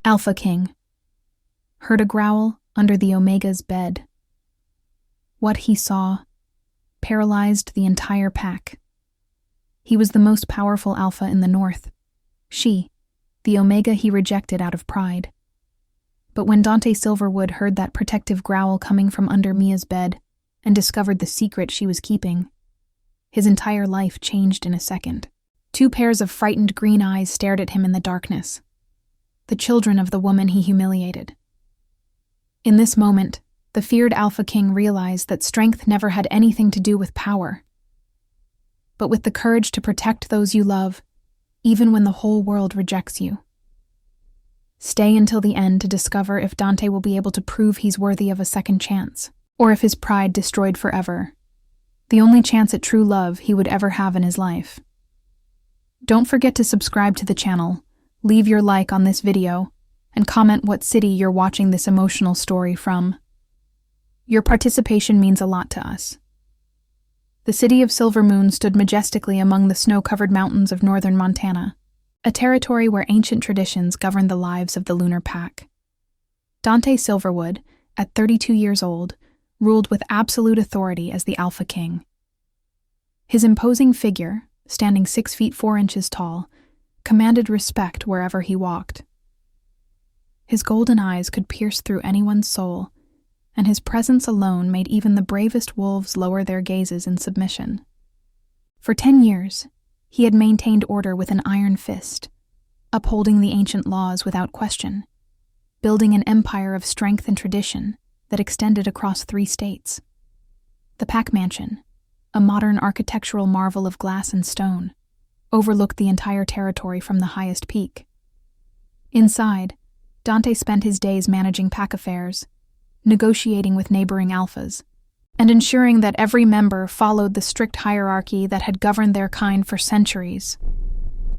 Alpha King heard a growl under the Omega's bed. What he saw paralyzed the entire pack. He was the most powerful Alpha in the North. She, the Omega, he rejected out of pride. But when Dante Silverwood heard that protective growl coming from under Mia's bed and discovered the secret she was keeping, his entire life changed in a second. Two pairs of frightened green eyes stared at him in the darkness, the children of the woman he humiliated. In this moment, the feared Alpha King realized that strength never had anything to do with power, but with the courage to protect those you love, even when the whole world rejects you. Stay until the end to discover if Dante will be able to prove he's worthy of a second chance, or if his pride destroyed forever, the only chance at true love he would ever have in his life. Don't forget to subscribe to the channel, leave your like on this video, and comment what city you're watching this emotional story from. Your participation means a lot to us. The city of Silver Moon stood majestically among the snow-covered mountains of northern Montana, a territory where ancient traditions governed the lives of the Lunar Pack. Dante Silverwood, at 32 years old, ruled with absolute authority as the Alpha King. His imposing figure, standing 6 feet 4 inches tall, commanded respect wherever he walked. His golden eyes could pierce through anyone's soul, and his presence alone made even the bravest wolves lower their gazes in submission. For 10 years, he had maintained order with an iron fist, upholding the ancient laws without question, building an empire of strength and tradition that extended across 3 states. The Pack Mansion, a modern architectural marvel of glass and stone, overlooked the entire territory from the highest peak. Inside, Dante spent his days managing pack affairs, negotiating with neighboring alphas, and ensuring that every member followed the strict hierarchy that had governed their kind for centuries.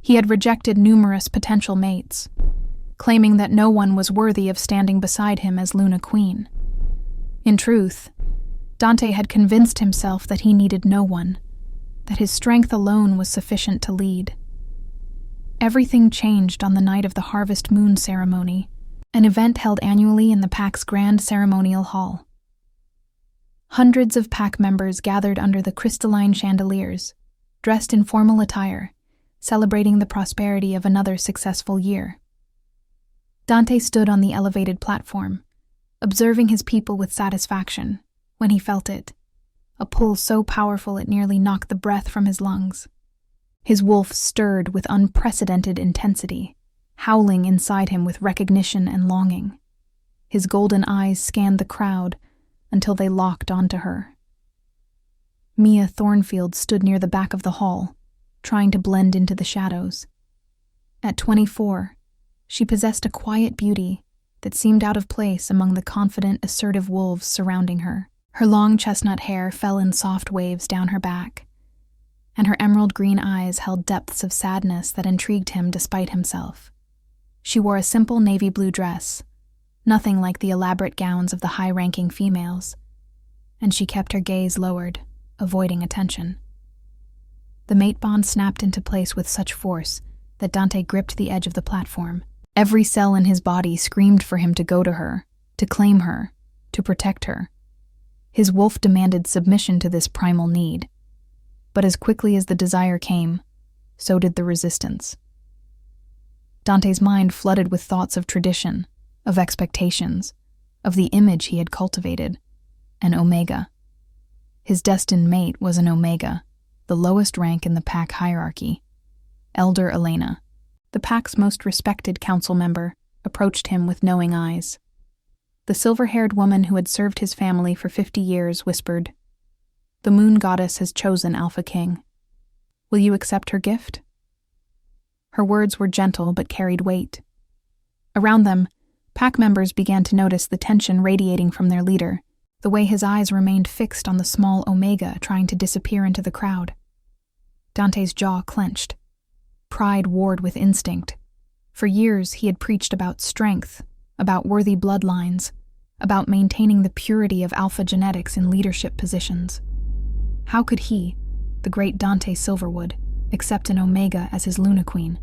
He had rejected numerous potential mates, claiming that no one was worthy of standing beside him as Luna Queen. In truth, Dante had convinced himself that he needed no one, that his strength alone was sufficient to lead. Everything changed on the night of the Harvest Moon ceremony, an event held annually in the Pack's Grand Ceremonial Hall. Hundreds of Pack members gathered under the crystalline chandeliers, dressed in formal attire, celebrating the prosperity of another successful year. Dante stood on the elevated platform, observing his people with satisfaction, when he felt it, a pull so powerful it nearly knocked the breath from his lungs. His wolf stirred with unprecedented intensity, howling inside him with recognition and longing. His golden eyes scanned the crowd until they locked onto her. Mia Thornfield stood near the back of the hall, trying to blend into the shadows. At 24, she possessed a quiet beauty that seemed out of place among the confident, assertive wolves surrounding her. Her long chestnut hair fell in soft waves down her back, and her emerald green eyes held depths of sadness that intrigued him despite himself. She wore a simple navy blue dress, nothing like the elaborate gowns of the high-ranking females, and she kept her gaze lowered, avoiding attention. The mate bond snapped into place with such force that Dante gripped the edge of the platform. Every cell in his body screamed for him to go to her, to claim her, to protect her. His wolf demanded submission to this primal need, but as quickly as the desire came, so did the resistance. Dante's mind flooded with thoughts of tradition, of expectations, of the image he had cultivated, an Omega. His destined mate was an Omega, the lowest rank in the Pack hierarchy. Elder Elena, the Pack's most respected council member, approached him with knowing eyes. The silver-haired woman who had served his family for 50 years whispered, "The moon goddess has chosen Alpha King. Will you accept her gift?" Her words were gentle but carried weight. Around them, Pack members began to notice the tension radiating from their leader, the way his eyes remained fixed on the small Omega trying to disappear into the crowd. Dante's jaw clenched. Pride warred with instinct. For years he had preached about strength, about worthy bloodlines, about maintaining the purity of alpha genetics in leadership positions. How could he, the great Dante Silverwood, accept an Omega as his Luna Queen?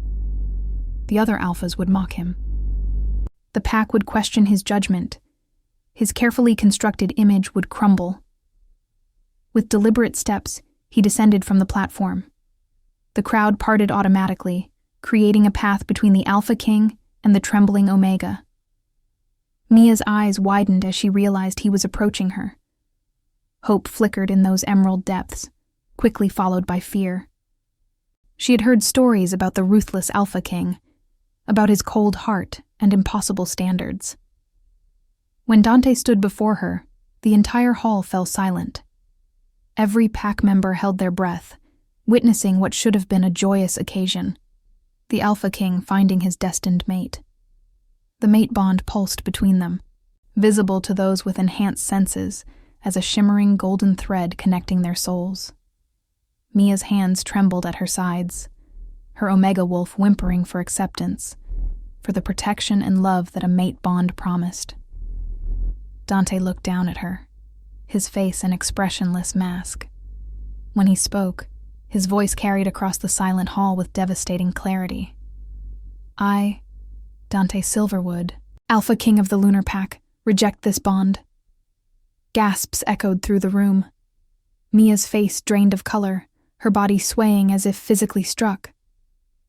The other alphas would mock him. the pack would question his judgment. His carefully constructed image would crumble. With deliberate steps, he descended from the platform. The crowd parted automatically, creating a path between the Alpha King and the trembling Omega. Mia's eyes widened as she realized he was approaching her. Hope flickered in those emerald depths, quickly followed by fear. She had heard stories about the ruthless Alpha King, about his cold heart and impossible standards. When Dante stood before her, the entire hall fell silent. Every pack member held their breath, witnessing what should have been a joyous occasion, the Alpha King finding his destined mate. The mate bond pulsed between them, visible to those with enhanced senses as a shimmering golden thread connecting their souls. Mia's hands trembled at her sides, her Omega wolf whimpering for acceptance, for the protection and love that a mate bond promised. Dante looked down at her, his face an expressionless mask. When he spoke, his voice carried across the silent hall with devastating clarity. I, Dante Silverwood, Alpha King of the Lunar Pack, reject this bond. Gasps echoed through the room. Mia's face drained of color, her body swaying as if physically struck.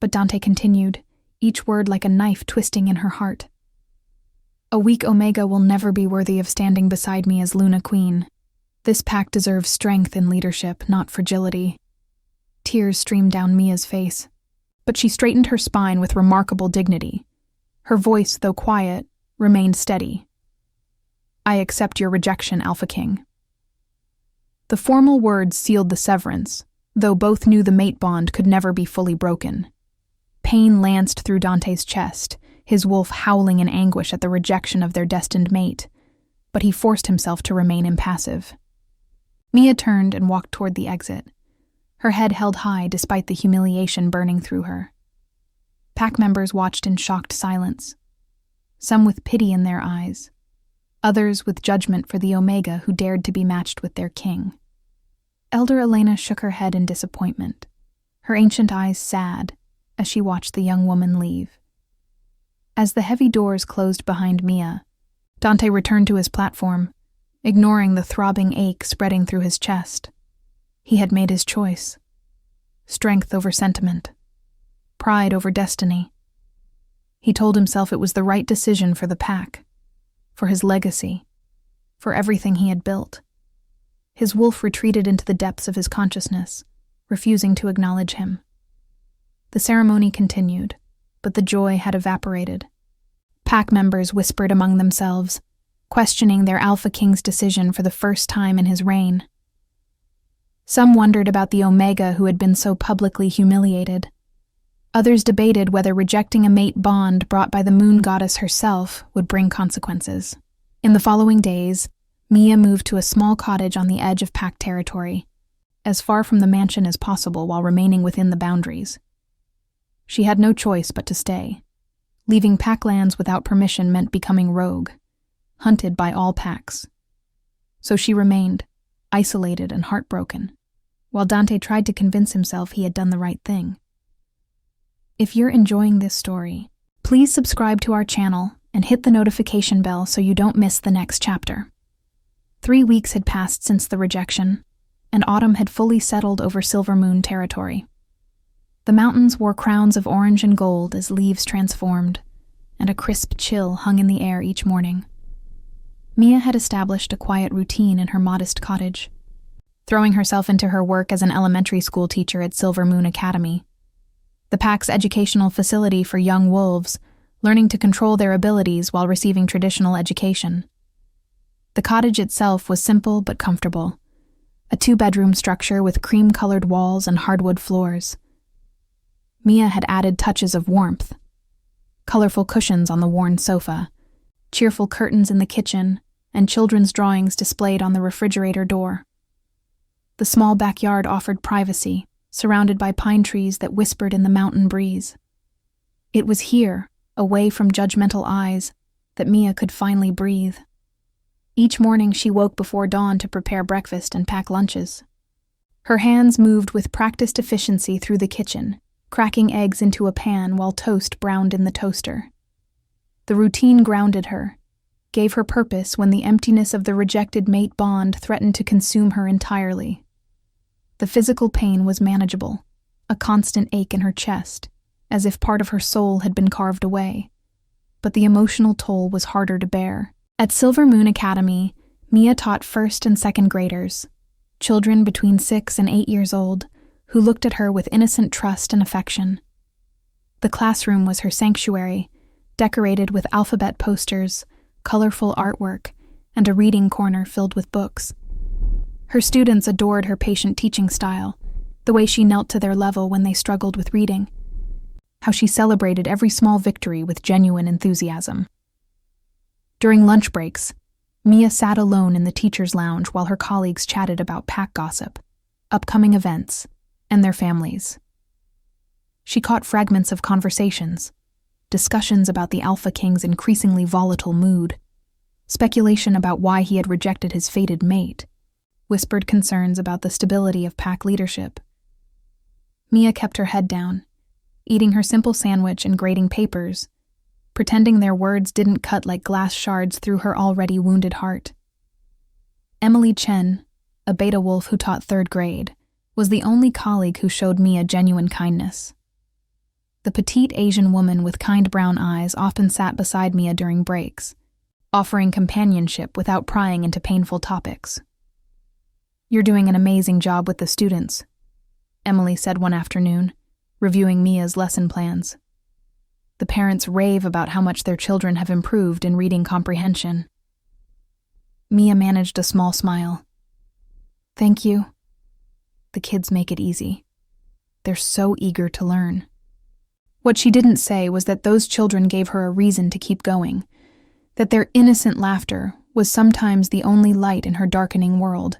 But Dante continued, each word like a knife twisting in her heart. A weak Omega will never be worthy of standing beside me as Luna Queen. This pack deserves strength and leadership, not fragility. Tears streamed down Mia's face, but she straightened her spine with remarkable dignity. Her voice, though quiet, remained steady. I accept your rejection, Alpha King. The formal words sealed the severance, though both knew the mate bond could never be fully broken. Pain lanced through Dante's chest, his wolf howling in anguish at the rejection of their destined mate, but he forced himself to remain impassive. Mia turned and walked toward the exit, her head held high despite the humiliation burning through her. Pack members watched in shocked silence, some with pity in their eyes, others with judgment for the Omega who dared to be matched with their king. Elder Elena shook her head in disappointment, her ancient eyes sad as she watched the young woman leave. As the heavy doors closed behind Mia, Dante returned to his platform, ignoring the throbbing ache spreading through his chest. He had made his choice. Strength over sentiment. Pride over destiny. He told himself it was the right decision for the pack, for his legacy, for everything he had built. His wolf retreated into the depths of his consciousness, refusing to acknowledge him. The ceremony continued, but the joy had evaporated. Pack members whispered among themselves, questioning their Alpha King's decision for the first time in his reign. Some wondered about the Omega who had been so publicly humiliated. Others debated whether rejecting a mate bond brought by the moon goddess herself would bring consequences. In the following days, Mia moved to a small cottage on the edge of pack territory, as far from the mansion as possible while remaining within the boundaries. She had no choice but to stay. Leaving pack lands without permission meant becoming rogue, hunted by all packs. So she remained, isolated and heartbroken, while Dante tried to convince himself he had done the right thing. If you're enjoying this story, please subscribe to our channel and hit the notification bell so you don't miss the next chapter. 3 weeks had passed since the rejection, and autumn had fully settled over Silver Moon territory. The mountains wore crowns of orange and gold as leaves transformed, and a crisp chill hung in the air each morning. Mia had established a quiet routine in her modest cottage, throwing herself into her work as an elementary school teacher at Silver Moon Academy, the pack's educational facility for young wolves, learning to control their abilities while receiving traditional education. The cottage itself was simple but comfortable, a 2-bedroom structure with cream-colored walls and hardwood floors. Mia had added touches of warmth, colorful cushions on the worn sofa, cheerful curtains in the kitchen, and children's drawings displayed on the refrigerator door. The small backyard offered privacy, surrounded by pine trees that whispered in the mountain breeze. It was here, away from judgmental eyes, that Mia could finally breathe. Each morning she woke before dawn to prepare breakfast and pack lunches. Her hands moved with practiced efficiency through the kitchen, cracking eggs into a pan while toast browned in the toaster. The routine grounded her, gave her purpose when the emptiness of the rejected mate bond threatened to consume her entirely. The physical pain was manageable, a constant ache in her chest, as if part of her soul had been carved away. But the emotional toll was harder to bear. At Silver Moon Academy, Mia taught first and second graders, children between 6 and 8 years old, who looked at her with innocent trust and affection. The classroom was her sanctuary, decorated with alphabet posters, colorful artwork, and a reading corner filled with books. Her students adored her patient teaching style, the way she knelt to their level when they struggled with reading, how she celebrated every small victory with genuine enthusiasm. During lunch breaks, Mia sat alone in the teacher's lounge while her colleagues chatted about pack gossip, upcoming events, and their families. She caught fragments of conversations, discussions about the Alpha King's increasingly volatile mood, speculation about why he had rejected his fated mate, whispered concerns about the stability of pack leadership. Mia kept her head down, eating her simple sandwich and grading papers, pretending their words didn't cut like glass shards through her already wounded heart. Emily Chen, a beta wolf who taught 3rd grade, was the only colleague who showed Mia genuine kindness. The petite Asian woman with kind brown eyes often sat beside Mia during breaks, offering companionship without prying into painful topics. "You're doing an amazing job with the students," Emily said one afternoon, reviewing Mia's lesson plans. "The parents rave about how much their children have improved in reading comprehension." Mia managed a small smile. "Thank you. The kids make it easy. They're so eager to learn." What she didn't say was that those children gave her a reason to keep going, that their innocent laughter was sometimes the only light in her darkening world.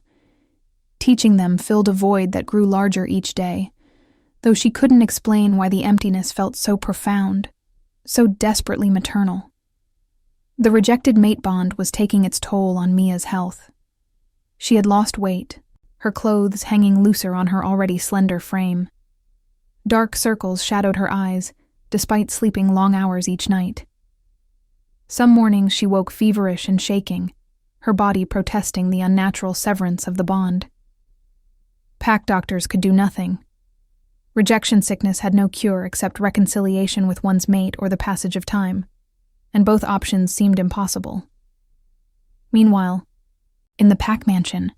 Teaching them filled a void that grew larger each day, though she couldn't explain why the emptiness felt so profound, so desperately maternal. The rejected mate bond was taking its toll on Mia's health. She had lost weight, her clothes hanging looser on her already slender frame. Dark circles shadowed her eyes, despite sleeping long hours each night. Some mornings she woke feverish and shaking, her body protesting the unnatural severance of the bond. Pack doctors could do nothing. Rejection sickness had no cure except reconciliation with one's mate or the passage of time, and both options seemed impossible. Meanwhile, in the pack mansion,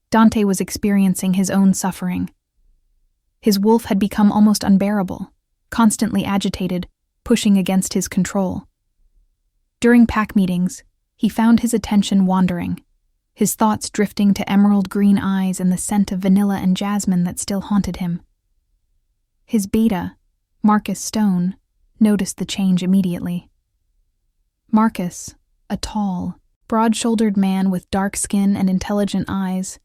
Dante was experiencing his own suffering. His wolf had become almost unbearable, constantly agitated, pushing against his control. During pack meetings, he found his attention wandering, his thoughts drifting to emerald green eyes and the scent of vanilla and jasmine that still haunted him. His beta, Marcus Stone, noticed the change immediately. Marcus, a tall, broad-shouldered man with dark skin and intelligent eyes,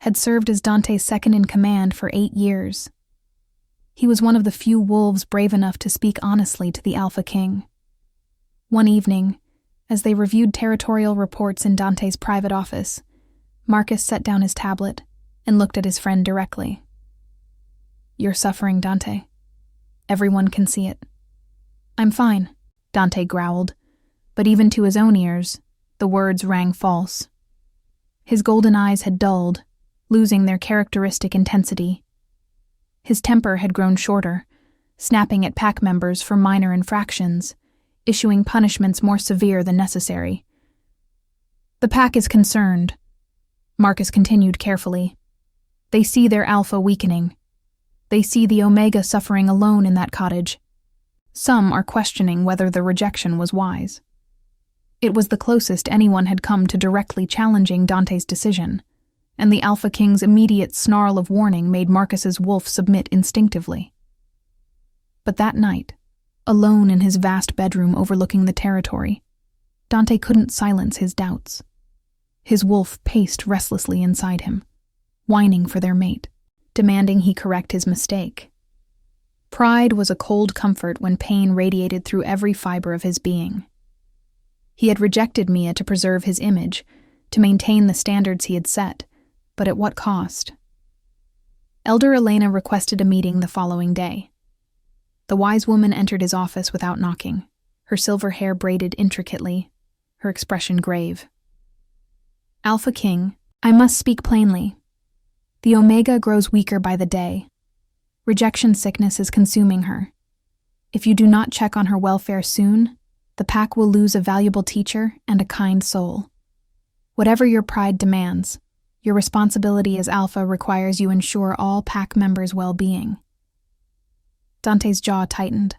had served as Dante's second-in-command for 8 years. He was one of the few wolves brave enough to speak honestly to the Alpha King. One evening, as they reviewed territorial reports in Dante's private office, Marcus set down his tablet and looked at his friend directly. "You're suffering, Dante. Everyone can see it." "I'm fine," Dante growled, but even to his own ears, the words rang false. His golden eyes had dulled, losing their characteristic intensity. His temper had grown shorter, snapping at pack members for minor infractions, issuing punishments more severe than necessary. "The pack is concerned," Marcus continued carefully. "They see their alpha weakening. They see the Omega suffering alone in that cottage. Some are questioning whether the rejection was wise." It was the closest anyone had come to directly challenging Dante's decision, and the Alpha King's immediate snarl of warning made Marcus's wolf submit instinctively. But that night, alone in his vast bedroom overlooking the territory, Dante couldn't silence his doubts. His wolf paced restlessly inside him, whining for their mate, demanding he correct his mistake. Pride was a cold comfort when pain radiated through every fiber of his being. He had rejected Mia to preserve his image, to maintain the standards he had set, but at what cost? Elder Elena requested a meeting the following day. The wise woman entered his office without knocking, her silver hair braided intricately, her expression grave. "Alpha King, I must speak plainly. The Omega grows weaker by the day. Rejection sickness is consuming her. If you do not check on her welfare soon, the pack will lose a valuable teacher and a kind soul. Whatever your pride demands, your responsibility as Alpha requires you ensure all pack members' well-being." Dante's jaw tightened.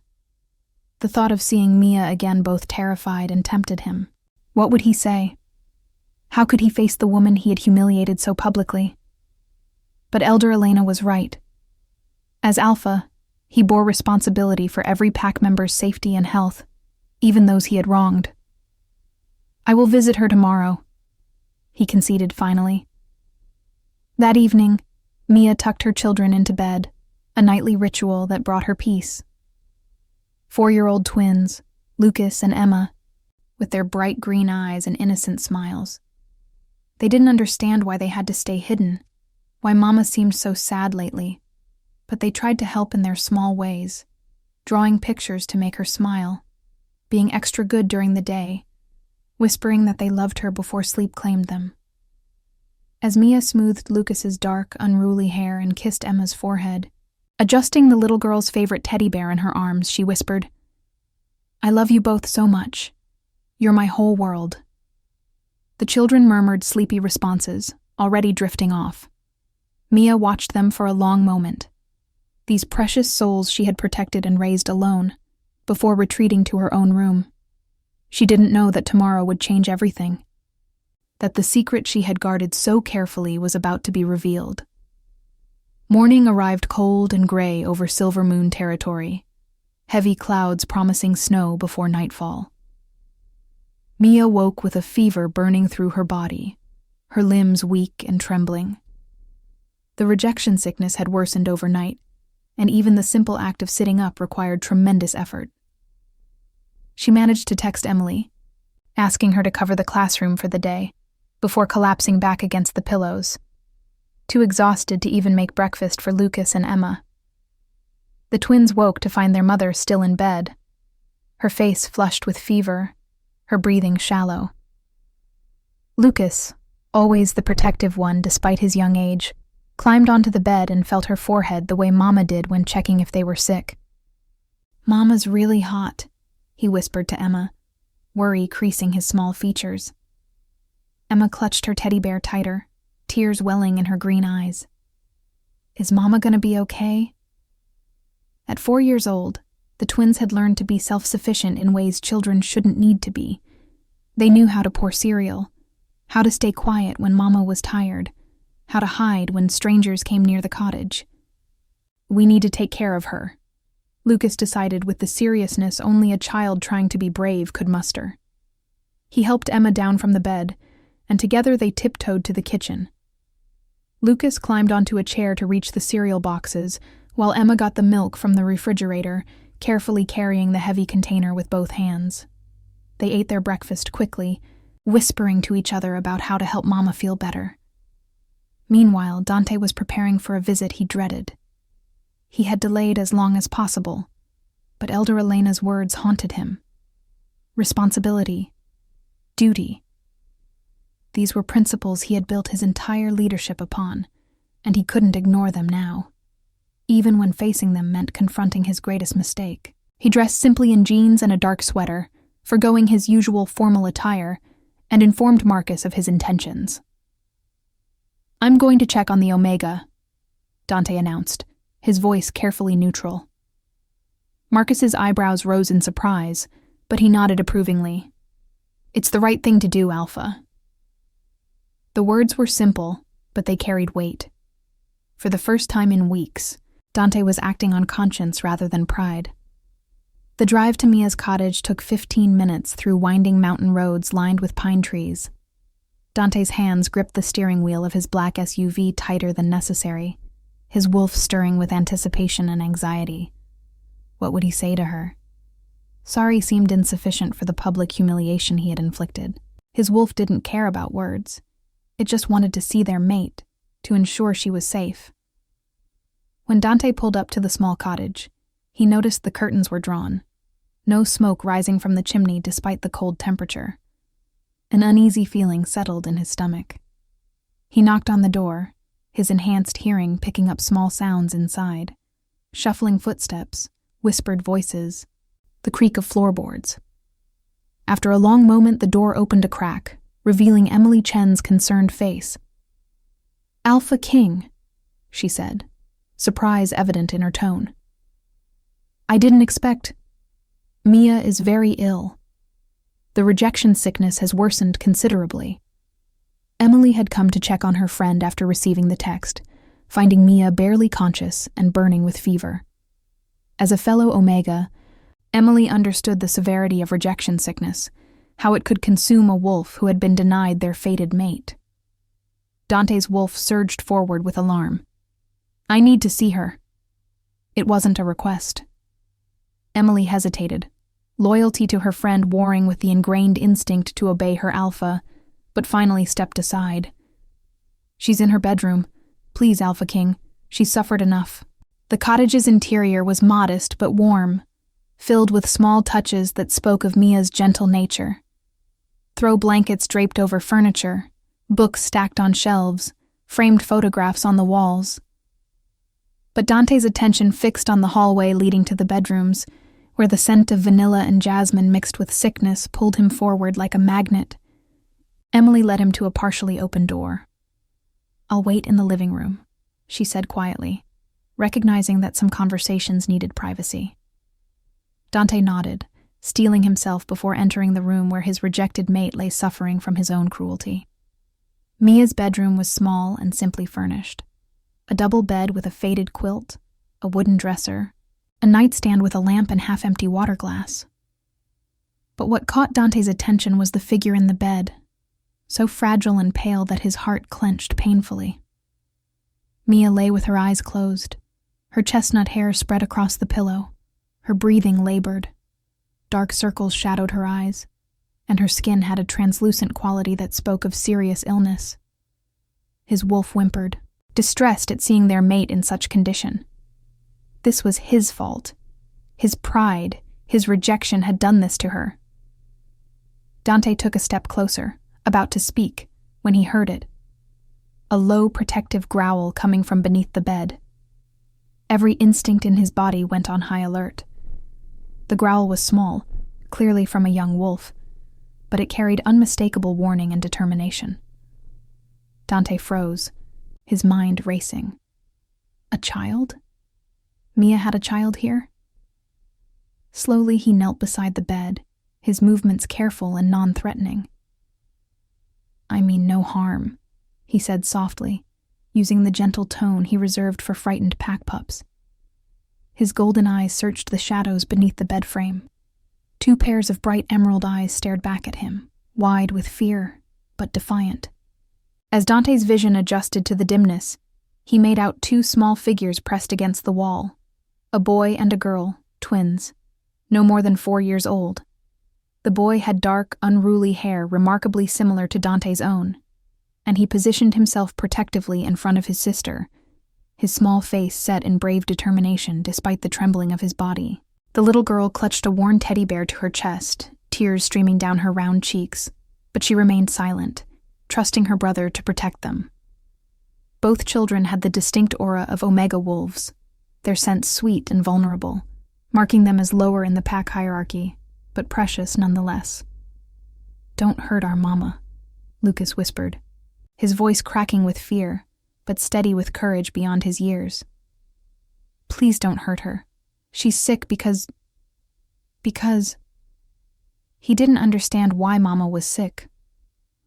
The thought of seeing Mia again both terrified and tempted him. What would he say? How could he face the woman he had humiliated so publicly? But Elder Elena was right. As Alpha, he bore responsibility for every pack member's safety and health, even those he had wronged. "I will visit her tomorrow," he conceded finally. That evening, Mia tucked her children into bed, a nightly ritual that brought her peace. 4-year-old twins, Lucas and Emma, with their bright green eyes and innocent smiles. They didn't understand why they had to stay hidden, why Mama seemed so sad lately, but they tried to help in their small ways, drawing pictures to make her smile, being extra good during the day, whispering that they loved her before sleep claimed them. As Mia smoothed Lucas's dark, unruly hair and kissed Emma's forehead, adjusting the little girl's favorite teddy bear in her arms, she whispered, "I love you both so much. You're my whole world." The children murmured sleepy responses, already drifting off. Mia watched them for a long moment, these precious souls she had protected and raised alone, before retreating to her own room. She didn't know that tomorrow would change everything, that the secret she had guarded so carefully was about to be revealed. Morning arrived cold and gray over Silver Moon territory, heavy clouds promising snow before nightfall. Mia woke with a fever burning through her body, her limbs weak and trembling. The rejection sickness had worsened overnight, and even the simple act of sitting up required tremendous effort. She managed to text Emily, asking her to cover the classroom for the day, before collapsing back against the pillows, too exhausted to even make breakfast for Lucas and Emma. The twins woke to find their mother still in bed, her face flushed with fever, her breathing shallow. Lucas, always the protective one despite his young age, climbed onto the bed and felt her forehead the way Mama did when checking if they were sick. "Mama's really hot," he whispered to Emma, worry creasing his small features. Emma clutched her teddy bear tighter, tears welling in her green eyes. "Is Mama gonna be okay?" At 4 years old, the twins had learned to be self-sufficient in ways children shouldn't need to be. They knew how to pour cereal, how to stay quiet when Mama was tired, how to hide when strangers came near the cottage. "We need to take care of her," Lucas decided with the seriousness only a child trying to be brave could muster. He helped Emma down from the bed, and together they tiptoed to the kitchen. Lucas climbed onto a chair to reach the cereal boxes, while Emma got the milk from the refrigerator, carefully carrying the heavy container with both hands. They ate their breakfast quickly, whispering to each other about how to help Mama feel better. Meanwhile, Dante was preparing for a visit he dreaded. He had delayed as long as possible, but Elder Elena's words haunted him. Responsibility. Duty. These were principles he had built his entire leadership upon, and he couldn't ignore them now, even when facing them meant confronting his greatest mistake. He dressed simply in jeans and a dark sweater, forgoing his usual formal attire, and informed Marcus of his intentions. "I'm going to check on the Omega," Dante announced, his voice carefully neutral. Marcus's eyebrows rose in surprise, but he nodded approvingly. "It's the right thing to do, Alpha." The words were simple, but they carried weight. For the first time in weeks, Dante was acting on conscience rather than pride. The drive to Mia's cottage took 15 minutes through winding mountain roads lined with pine trees. Dante's hands gripped the steering wheel of his black SUV tighter than necessary, his wolf stirring with anticipation and anxiety. What would he say to her? Sorry seemed insufficient for the public humiliation he had inflicted. His wolf didn't care about words. It just wanted to see their mate, to ensure she was safe. When Dante pulled up to the small cottage, he noticed the curtains were drawn. no smoke rising from the chimney despite the cold temperature. An uneasy feeling settled in his stomach. He knocked on the door, his enhanced hearing picking up small sounds inside. Shuffling footsteps, whispered voices, the creak of floorboards. After a long moment, the door opened a crack, revealing Emily Chen's concerned face. "Alpha King," she said, surprise evident in her tone. "I didn't expect. Mia is very ill. The rejection sickness has worsened considerably." Emily had come to check on her friend after receiving the text, finding Mia barely conscious and burning with fever. As a fellow Omega, Emily understood the severity of rejection sickness, how it could consume a wolf who had been denied their fated mate. Dante's wolf surged forward with alarm. "I need to see her." It wasn't a request. Emily hesitated, loyalty to her friend warring with the ingrained instinct to obey her alpha, but finally stepped aside. "She's in her bedroom. Please, Alpha King. She's suffered enough." The cottage's interior was modest but warm, filled with small touches that spoke of Mia's gentle nature. Throw blankets draped over furniture, books stacked on shelves, framed photographs on the walls. But Dante's attention fixed on the hallway leading to the bedrooms, where the scent of vanilla and jasmine mixed with sickness pulled him forward like a magnet. Emily led him to a partially open door. "I'll wait in the living room," she said quietly, recognizing that some conversations needed privacy. Dante nodded, steeling himself before entering the room where his rejected mate lay suffering from his own cruelty. Mia's bedroom was small and simply furnished. A double bed with a faded quilt, a wooden dresser, a nightstand with a lamp and half-empty water glass. But what caught Dante's attention was the figure in the bed, so fragile and pale that his heart clenched painfully. Mia lay with her eyes closed, her chestnut hair spread across the pillow, her breathing labored. Dark circles shadowed her eyes, and her skin had a translucent quality that spoke of serious illness. His wolf whimpered, distressed at seeing their mate in such condition. This was his fault. His pride, his rejection had done this to her. Dante took a step closer, about to speak, when he heard it. A low, protective growl coming from beneath the bed. Every instinct in his body went on high alert. The growl was small, clearly from a young wolf, but it carried unmistakable warning and determination. Dante froze, his mind racing. A child? Mia had a child here? Slowly he knelt beside the bed, his movements careful and non-threatening. "I mean no harm," he said softly, using the gentle tone he reserved for frightened pack pups. His golden eyes searched the shadows beneath the bed frame. Two pairs of bright emerald eyes stared back at him, wide with fear, but defiant. As Dante's vision adjusted to the dimness, he made out two small figures pressed against the wall, a boy and a girl, twins, no more than 4 years old. The boy had dark, unruly hair remarkably similar to Dante's own, and he positioned himself protectively in front of his sister, his small face set in brave determination despite the trembling of his body. The little girl clutched a worn teddy bear to her chest, tears streaming down her round cheeks, but she remained silent, trusting her brother to protect them. Both children had the distinct aura of Omega wolves, their scent sweet and vulnerable, marking them as lower in the pack hierarchy, but precious nonetheless. "Don't hurt our mama," Lucas whispered, his voice cracking with fear, but steady with courage beyond his years. "Please don't hurt her. She's sick because... He didn't understand why Mama was sick,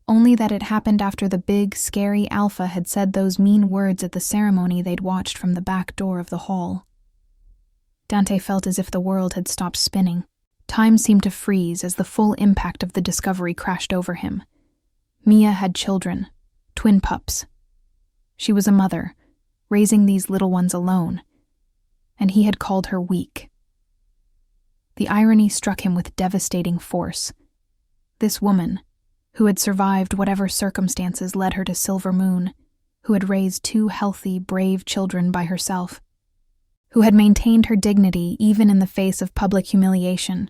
only that it happened after the big, scary Alpha had said those mean words at the ceremony they'd watched from the back door of the hall. Dante felt as if the world had stopped spinning. Time seemed to freeze as the full impact of the discovery crashed over him. Mia had children, twin pups. She was a mother, raising these little ones alone, and he had called her weak. The irony struck him with devastating force. This woman, who had survived whatever circumstances led her to Silver Moon, who had raised 2 healthy, brave children by herself, who had maintained her dignity even in the face of public humiliation,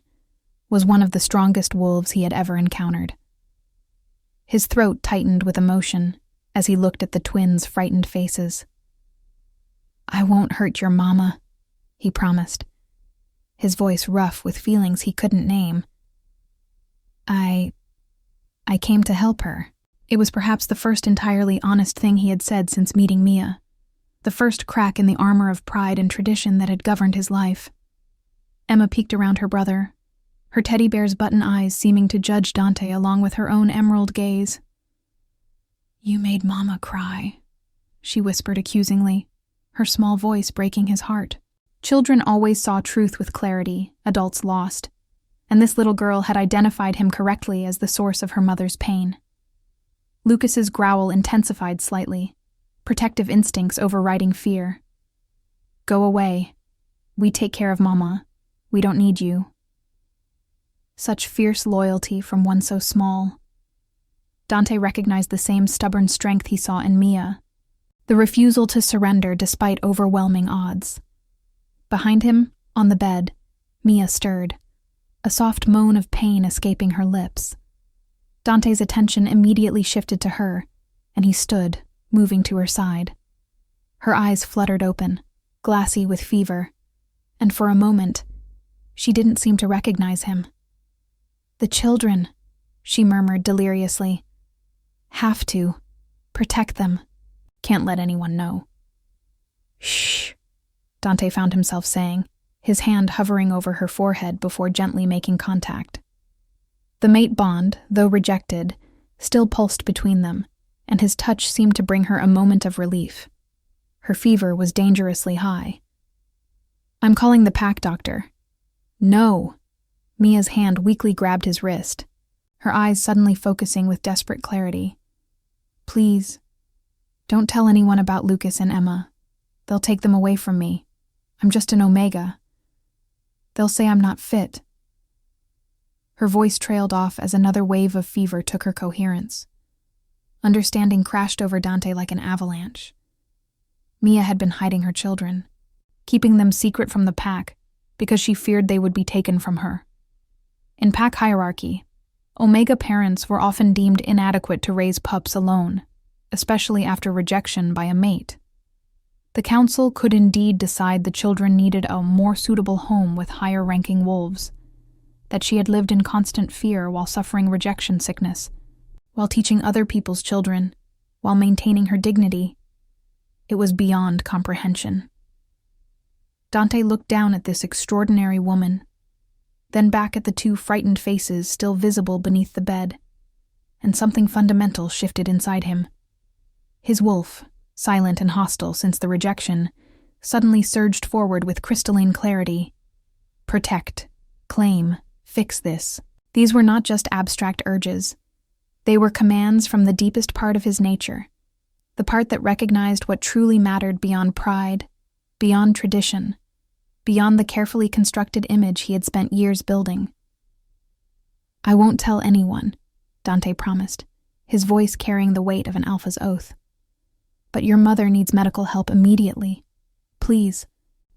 was one of the strongest wolves he had ever encountered. His throat tightened with emotion as he looked at the twins' frightened faces. "I won't hurt your mama," he promised, his voice rough with feelings he couldn't name. I came to help her." It was perhaps the first entirely honest thing he had said since meeting Mia, the first crack in the armor of pride and tradition that had governed his life. Emma peeked around her brother, her teddy bear's button eyes seeming to judge Dante along with her own emerald gaze. "You made Mama cry," she whispered accusingly, her small voice breaking his heart. Children always saw truth with clarity, adults lost, and this little girl had identified him correctly as the source of her mother's pain. Lucas's growl intensified slightly, protective instincts overriding fear. "Go away. We take care of Mama. We don't need you." Such fierce loyalty from one so small. Dante recognized the same stubborn strength he saw in Mia, the refusal to surrender despite overwhelming odds. Behind him, on the bed, Mia stirred, a soft moan of pain escaping her lips. Dante's attention immediately shifted to her, and he stood, moving to her side. Her eyes fluttered open, glassy with fever, and for a moment, she didn't seem to recognize him. "The children," she murmured deliriously. "Have to. Protect them. Can't let anyone know." "Shh," Dante found himself saying, his hand hovering over her forehead before gently making contact. The mate bond, though rejected, still pulsed between them, and his touch seemed to bring her a moment of relief. Her fever was dangerously high. "I'm calling the pack doctor." "No!" Mia's hand weakly grabbed his wrist, her eyes suddenly focusing with desperate clarity. "Please, don't tell anyone about Lucas and Emma. They'll take them away from me. I'm just an Omega. They'll say I'm not fit." Her voice trailed off as another wave of fever took her coherence. Understanding crashed over Dante like an avalanche. Mia had been hiding her children, keeping them secret from the pack because she feared they would be taken from her. In pack hierarchy, Omega parents were often deemed inadequate to raise pups alone, especially after rejection by a mate. The council could indeed decide the children needed a more suitable home with higher-ranking wolves, that she had lived in constant fear while suffering rejection sickness, while teaching other people's children, while maintaining her dignity. It was beyond comprehension. Dante looked down at this extraordinary woman, then back at the two frightened faces still visible beneath the bed, and something fundamental shifted inside him. His wolf, silent and hostile since the rejection, suddenly surged forward with crystalline clarity. Protect, claim, fix this. These were not just abstract urges. They were commands from the deepest part of his nature, the part that recognized what truly mattered beyond pride, beyond tradition, beyond the carefully constructed image he had spent years building. "I won't tell anyone," Dante promised, his voice carrying the weight of an alpha's oath. "But your mother needs medical help immediately. Please,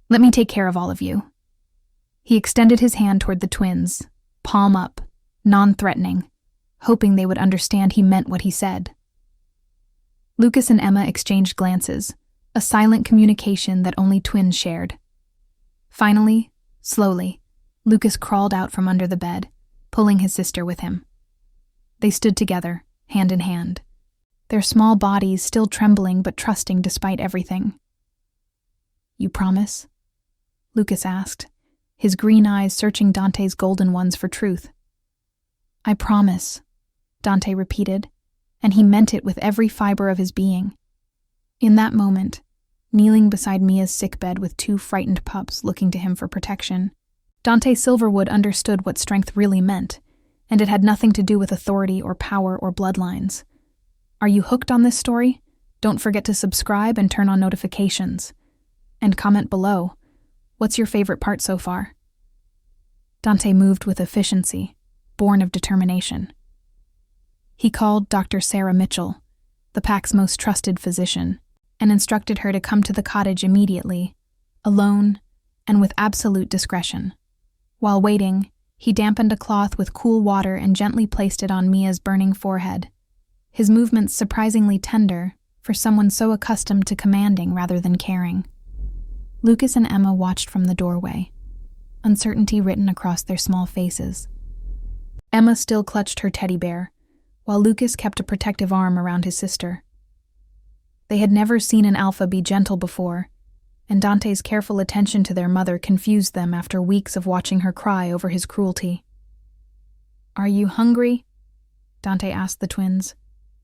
let me take care of all of you." He extended his hand toward the twins, palm up, non-threatening, hoping they would understand he meant what he said. Lucas and Emma exchanged glances, a silent communication that only twins shared. Finally, slowly, Lucas crawled out from under the bed, pulling his sister with him. They stood together, hand in hand, their small bodies still trembling but trusting despite everything. "You promise?" Lucas asked, his green eyes searching Dante's golden ones for truth. "I promise," Dante repeated, and he meant it with every fiber of his being. In that moment, kneeling beside Mia's sickbed with two frightened pups looking to him for protection, Dante Silverwood understood what strength really meant, and it had nothing to do with authority or power or bloodlines. Are you hooked on this story? Don't forget to subscribe and turn on notifications. And comment below. What's your favorite part so far? Dante moved with efficiency, born of determination. He called Dr. Sarah Mitchell, the pack's most trusted physician, and instructed her to come to the cottage immediately, alone and with absolute discretion. While waiting, He dampened a cloth with cool water and gently placed it on Mia's burning forehead, his movements surprisingly tender for someone so accustomed to commanding rather than caring. Lucas and Emma watched from the doorway, uncertainty written across their small faces. Emma still clutched her teddy bear, while Lucas kept a protective arm around his sister. They had never seen an alpha be gentle before, and Dante's careful attention to their mother confused them after weeks of watching her cry over his cruelty. "Are you hungry?" Dante asked the twins,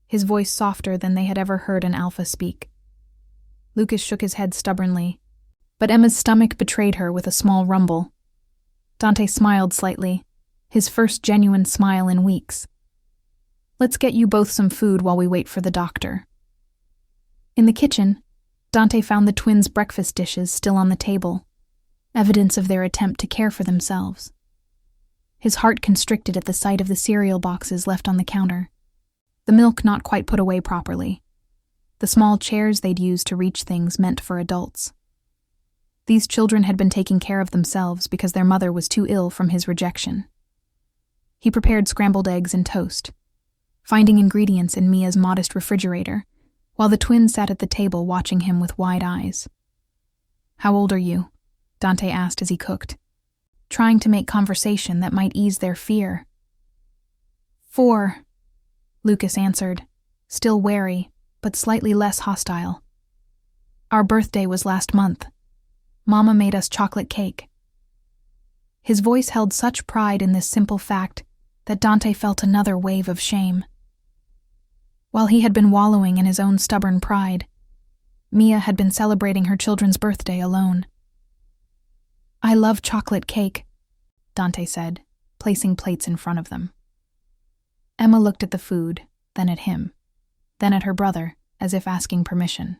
his voice softer than they had ever heard an alpha speak. Lucas shook his head stubbornly, but Emma's stomach betrayed her with a small rumble. Dante smiled slightly, his first genuine smile in weeks. "Let's get you both some food while we wait for the doctor." In the kitchen, Dante found the twins' breakfast dishes still on the table, evidence of their attempt to care for themselves. His heart constricted at the sight of the cereal boxes left on the counter, the milk not quite put away properly, the small chairs they'd used to reach things meant for adults. These children had been taking care of themselves because their mother was too ill from his rejection. He prepared scrambled eggs and toast, finding ingredients in Mia's modest refrigerator, while the twins sat at the table watching him with wide eyes. "How old are you?" Dante asked as he cooked, trying to make conversation that might ease their fear. "4," Lucas answered, still wary, but slightly less hostile. "Our birthday was last month. Mama made us chocolate cake." His voice held such pride in this simple fact that Dante felt another wave of shame. While he had been wallowing in his own stubborn pride, Mia had been celebrating her children's birthday alone. "I love chocolate cake," Dante said, placing plates in front of them. Emma looked at the food, then at him, then at her brother, as if asking permission.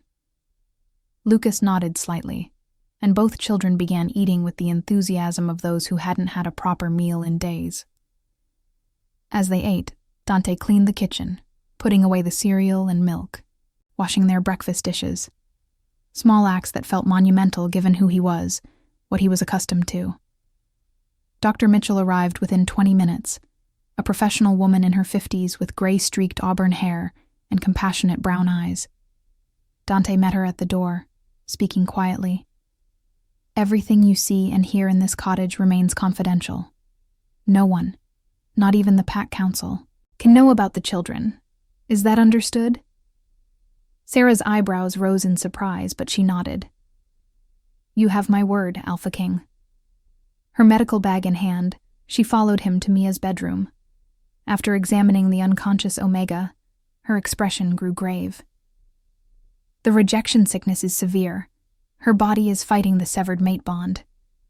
Lucas nodded slightly, and both children began eating with the enthusiasm of those who hadn't had a proper meal in days. As they ate, Dante cleaned the kitchen, putting away the cereal and milk, washing their breakfast dishes. Small acts that felt monumental given who he was, what he was accustomed to. Dr. Mitchell arrived within 20 minutes, a professional woman in her 50s with gray-streaked auburn hair and compassionate brown eyes. Dante met her at the door, speaking quietly. "Everything you see and hear in this cottage remains confidential. No one, not even the Pack Council, can know about the children. Is that understood?" Sarah's eyebrows rose in surprise, but she nodded. "You have my word, Alpha King." Her medical bag in hand, she followed him to Mia's bedroom. After examining the unconscious Omega, her expression grew grave. "The rejection sickness is severe. Her body is fighting the severed mate bond.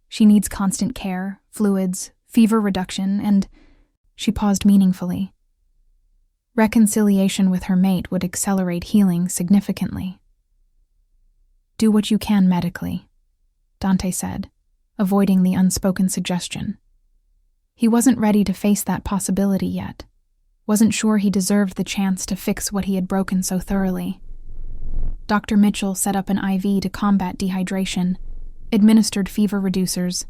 She needs constant care, fluids, fever reduction, and..." She paused meaningfully. Reconciliation with her mate would accelerate healing significantly. "Do what you can medically," Dante said, avoiding the unspoken suggestion. He wasn't ready to face that possibility yet, wasn't sure he deserved the chance to fix what he had broken so thoroughly. Dr. Mitchell set up an IV to combat dehydration, administered fever reducers,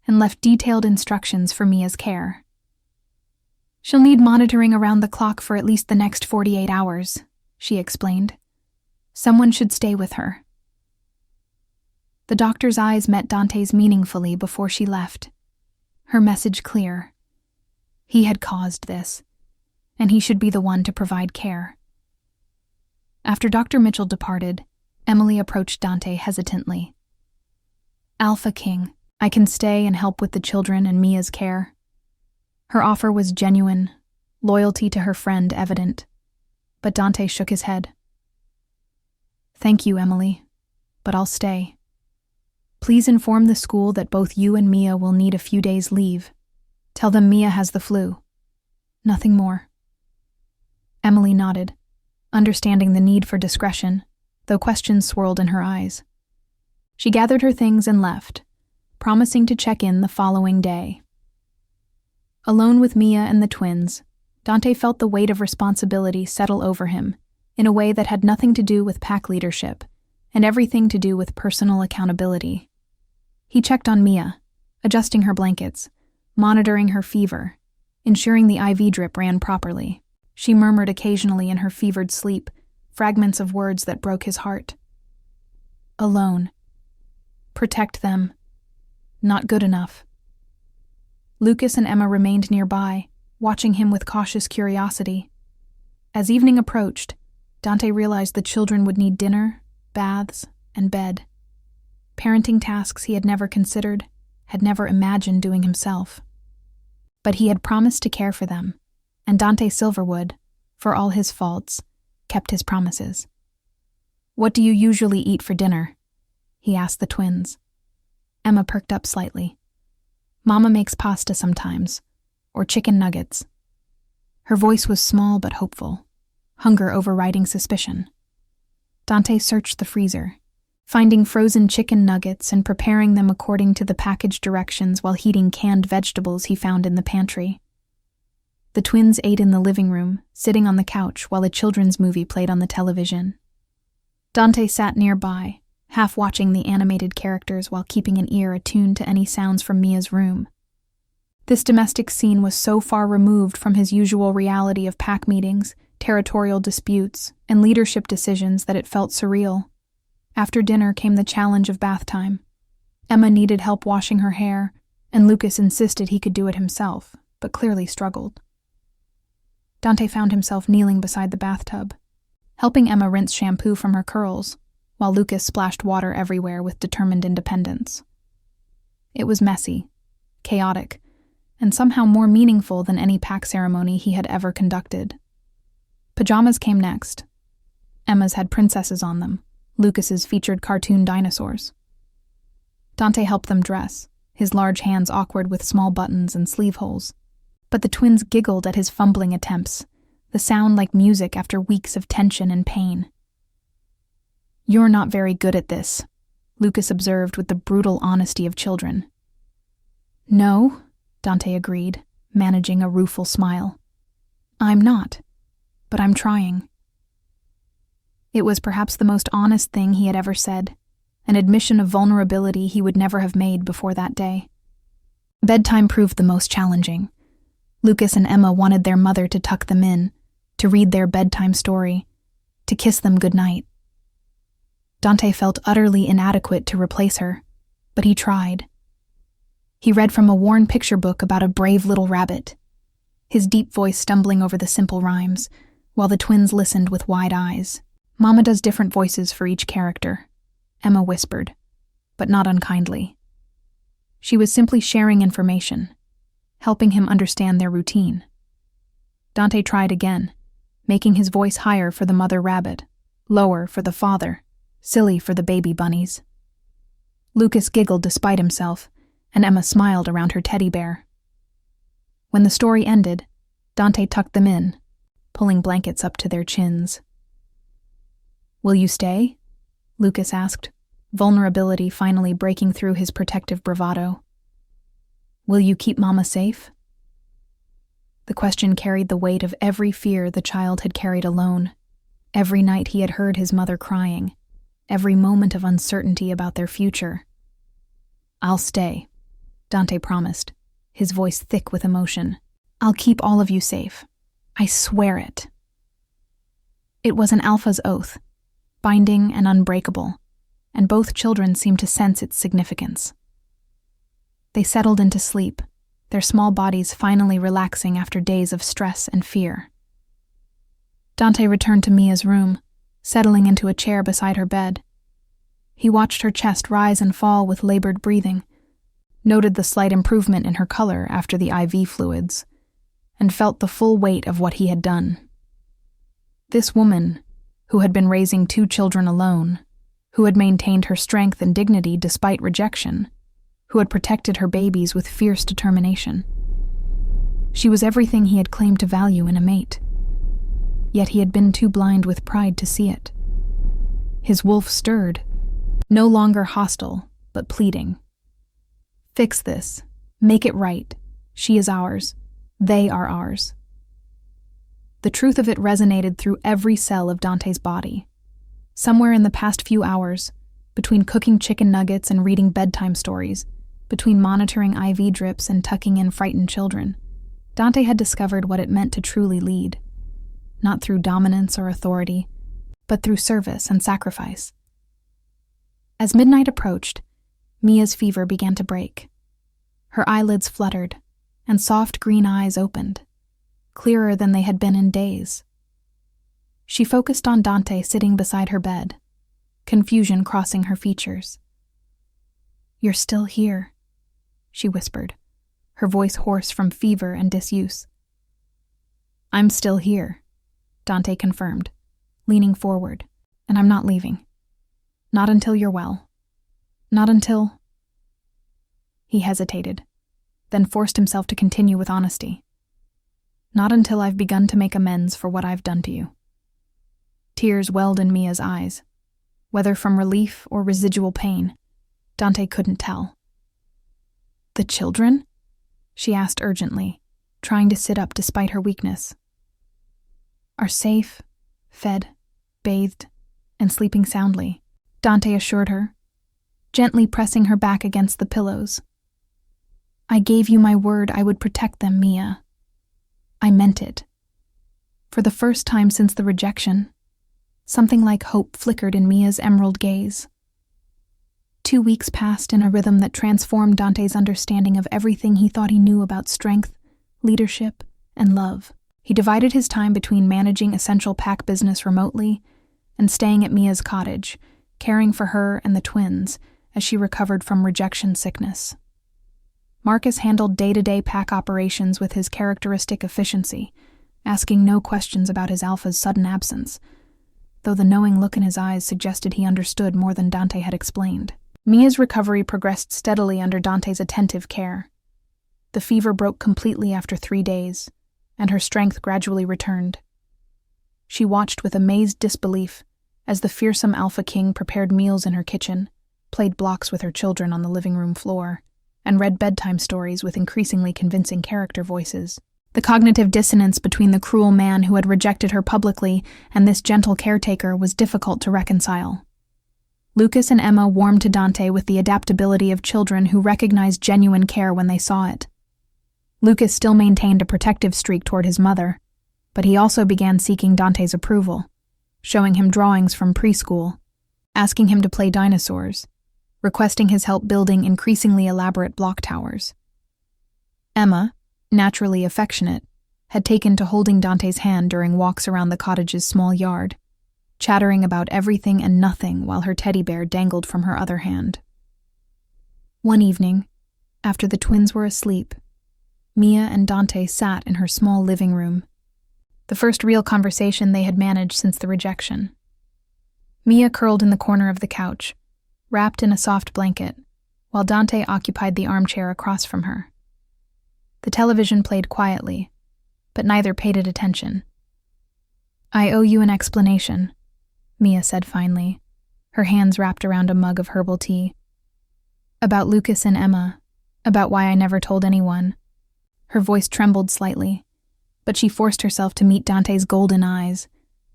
and left detailed instructions for Mia's care. "She'll need monitoring around the clock for at least the next 48 hours, she explained. "Someone should stay with her." The doctor's eyes met Dante's meaningfully before she left, her message clear. He had caused this, and he should be the one to provide care. After Dr. Mitchell departed, Emily approached Dante hesitantly. "Alpha King, I can stay and help with the children and Mia's care." Her offer was genuine, loyalty to her friend evident, but Dante shook his head. "Thank you, Emily, but I'll stay. Please inform the school that both you and Mia will need a few days' leave. Tell them Mia has the flu. Nothing more." Emily nodded, understanding the need for discretion, though questions swirled in her eyes. She gathered her things and left, promising to check in the following day. Alone with Mia and the twins, Dante felt the weight of responsibility settle over him in a way that had nothing to do with pack leadership and everything to do with personal accountability. He checked on Mia, adjusting her blankets, monitoring her fever, ensuring the IV drip ran properly. She murmured occasionally in her fevered sleep, fragments of words that broke his heart. Alone. Protect them. Not good enough. Lucas and Emma remained nearby, watching him with cautious curiosity. As evening approached, Dante realized the children would need dinner, baths, and bed. Parenting tasks he had never considered, had never imagined doing himself. But he had promised to care for them, and Dante Silverwood, for all his faults, kept his promises. "What do you usually eat for dinner?" he asked the twins. Emma perked up slightly. "Mama makes pasta sometimes, or chicken nuggets." Her voice was small but hopeful, hunger overriding suspicion. Dante searched the freezer, finding frozen chicken nuggets and preparing them according to the package directions while heating canned vegetables he found in the pantry. The twins ate in the living room, sitting on the couch while a children's movie played on the television. Dante sat nearby, half watching the animated characters while keeping an ear attuned to any sounds from Mia's room. This domestic scene was so far removed from his usual reality of pack meetings, territorial disputes, and leadership decisions that it felt surreal. After dinner came the challenge of bath time. Emma needed help washing her hair, and Lucas insisted he could do it himself, but clearly struggled. Dante found himself kneeling beside the bathtub, helping Emma rinse shampoo from her curls, while Lucas splashed water everywhere with determined independence. It was messy, chaotic, and somehow more meaningful than any pack ceremony he had ever conducted. Pajamas came next. Emma's had princesses on them, Lucas's featured cartoon dinosaurs. Dante helped them dress, his large hands awkward with small buttons and sleeve holes. But the twins giggled at his fumbling attempts, the sound like music after weeks of tension and pain. "You're not very good at this," Lucas observed with the brutal honesty of children. "No," Dante agreed, managing a rueful smile. "I'm not, but I'm trying." It was perhaps the most honest thing he had ever said, an admission of vulnerability he would never have made before that day. Bedtime proved the most challenging. Lucas and Emma wanted their mother to tuck them in, to read their bedtime story, to kiss them goodnight. Dante felt utterly inadequate to replace her, but he tried. He read from a worn picture book about a brave little rabbit, his deep voice stumbling over the simple rhymes, while the twins listened with wide eyes. "Mama does different voices for each character," Emma whispered, but not unkindly. She was simply sharing information, helping him understand their routine. Dante tried again, making his voice higher for the mother rabbit, lower for the father, silly for the baby bunnies. Lucas giggled despite himself, and Emma smiled around her teddy bear. When the story ended, Dante tucked them in, pulling blankets up to their chins. "Will you stay?" Lucas asked, vulnerability finally breaking through his protective bravado. "Will you keep Mama safe?" The question carried the weight of every fear the child had carried alone. Every night he had heard his mother crying, every moment of uncertainty about their future. "I'll stay," Dante promised, his voice thick with emotion. "I'll keep all of you safe. I swear it." It was an alpha's oath, binding and unbreakable, and both children seemed to sense its significance. They settled into sleep, their small bodies finally relaxing after days of stress and fear. Dante returned to Mia's room, settling into a chair beside her bed. He watched her chest rise and fall with labored breathing, noted the slight improvement in her color after the IV fluids, and felt the full weight of what he had done. This woman, who had been raising 2 children alone, who had maintained her strength and dignity despite rejection, who had protected her babies with fierce determination. She was everything he had claimed to value in a mate. Yet he had been too blind with pride to see it. His wolf stirred, no longer hostile, but pleading. "Fix this. Make it right. She is ours. They are ours." The truth of it resonated through every cell of Dante's body. Somewhere in the past few hours, between cooking chicken nuggets and reading bedtime stories, Between monitoring IV drips and tucking in frightened children, Dante had discovered what it meant to truly lead, not through dominance or authority, but through service and sacrifice. As midnight approached, Mia's fever began to break. Her eyelids fluttered, and soft green eyes opened, clearer than they had been in days. She focused on Dante sitting beside her bed, confusion crossing her features. "You're still here," she whispered, her voice hoarse from fever and disuse. "I'm still here," Dante confirmed, leaning forward, "and I'm not leaving. Not until you're well. Not until—" He hesitated, then forced himself to continue with honesty. "Not until I've begun to make amends for what I've done to you." Tears welled in Mia's eyes. Whether from relief or residual pain, Dante couldn't tell. "The children?" she asked urgently, trying to sit up despite her weakness. "Are safe, fed, bathed, and sleeping soundly," Dante assured her, gently pressing her back against the pillows. "I gave you my word I would protect them, Mia. I meant it." For the first time since the rejection, something like hope flickered in Mia's emerald gaze. 2 weeks passed in a rhythm that transformed Dante's understanding of everything he thought he knew about strength, leadership, and love. He divided his time between managing essential pack business remotely and staying at Mia's cottage, caring for her and the twins as she recovered from rejection sickness. Marcus handled day-to-day pack operations with his characteristic efficiency, asking no questions about his alpha's sudden absence, though the knowing look in his eyes suggested he understood more than Dante had explained. Mia's recovery progressed steadily under Dante's attentive care. The fever broke completely after 3 days, and her strength gradually returned. She watched with amazed disbelief as the fearsome Alpha King prepared meals in her kitchen, played blocks with her children on the living room floor, and read bedtime stories with increasingly convincing character voices. The cognitive dissonance between the cruel man who had rejected her publicly and this gentle caretaker was difficult to reconcile. Lucas and Emma warmed to Dante with the adaptability of children who recognized genuine care when they saw it. Lucas still maintained a protective streak toward his mother, but he also began seeking Dante's approval, showing him drawings from preschool, asking him to play dinosaurs, requesting his help building increasingly elaborate block towers. Emma, naturally affectionate, had taken to holding Dante's hand during walks around the cottage's small yard, chattering about everything and nothing while her teddy bear dangled from her other hand. One evening, after the twins were asleep, Mia and Dante sat in her small living room, the first real conversation they had managed since the rejection. Mia curled in the corner of the couch, wrapped in a soft blanket, while Dante occupied the armchair across from her. The television played quietly, but neither paid it attention. "I owe you an explanation," Mia said finally, her hands wrapped around a mug of herbal tea. "About Lucas and Emma, about why I never told anyone." Her voice trembled slightly, but she forced herself to meet Dante's golden eyes,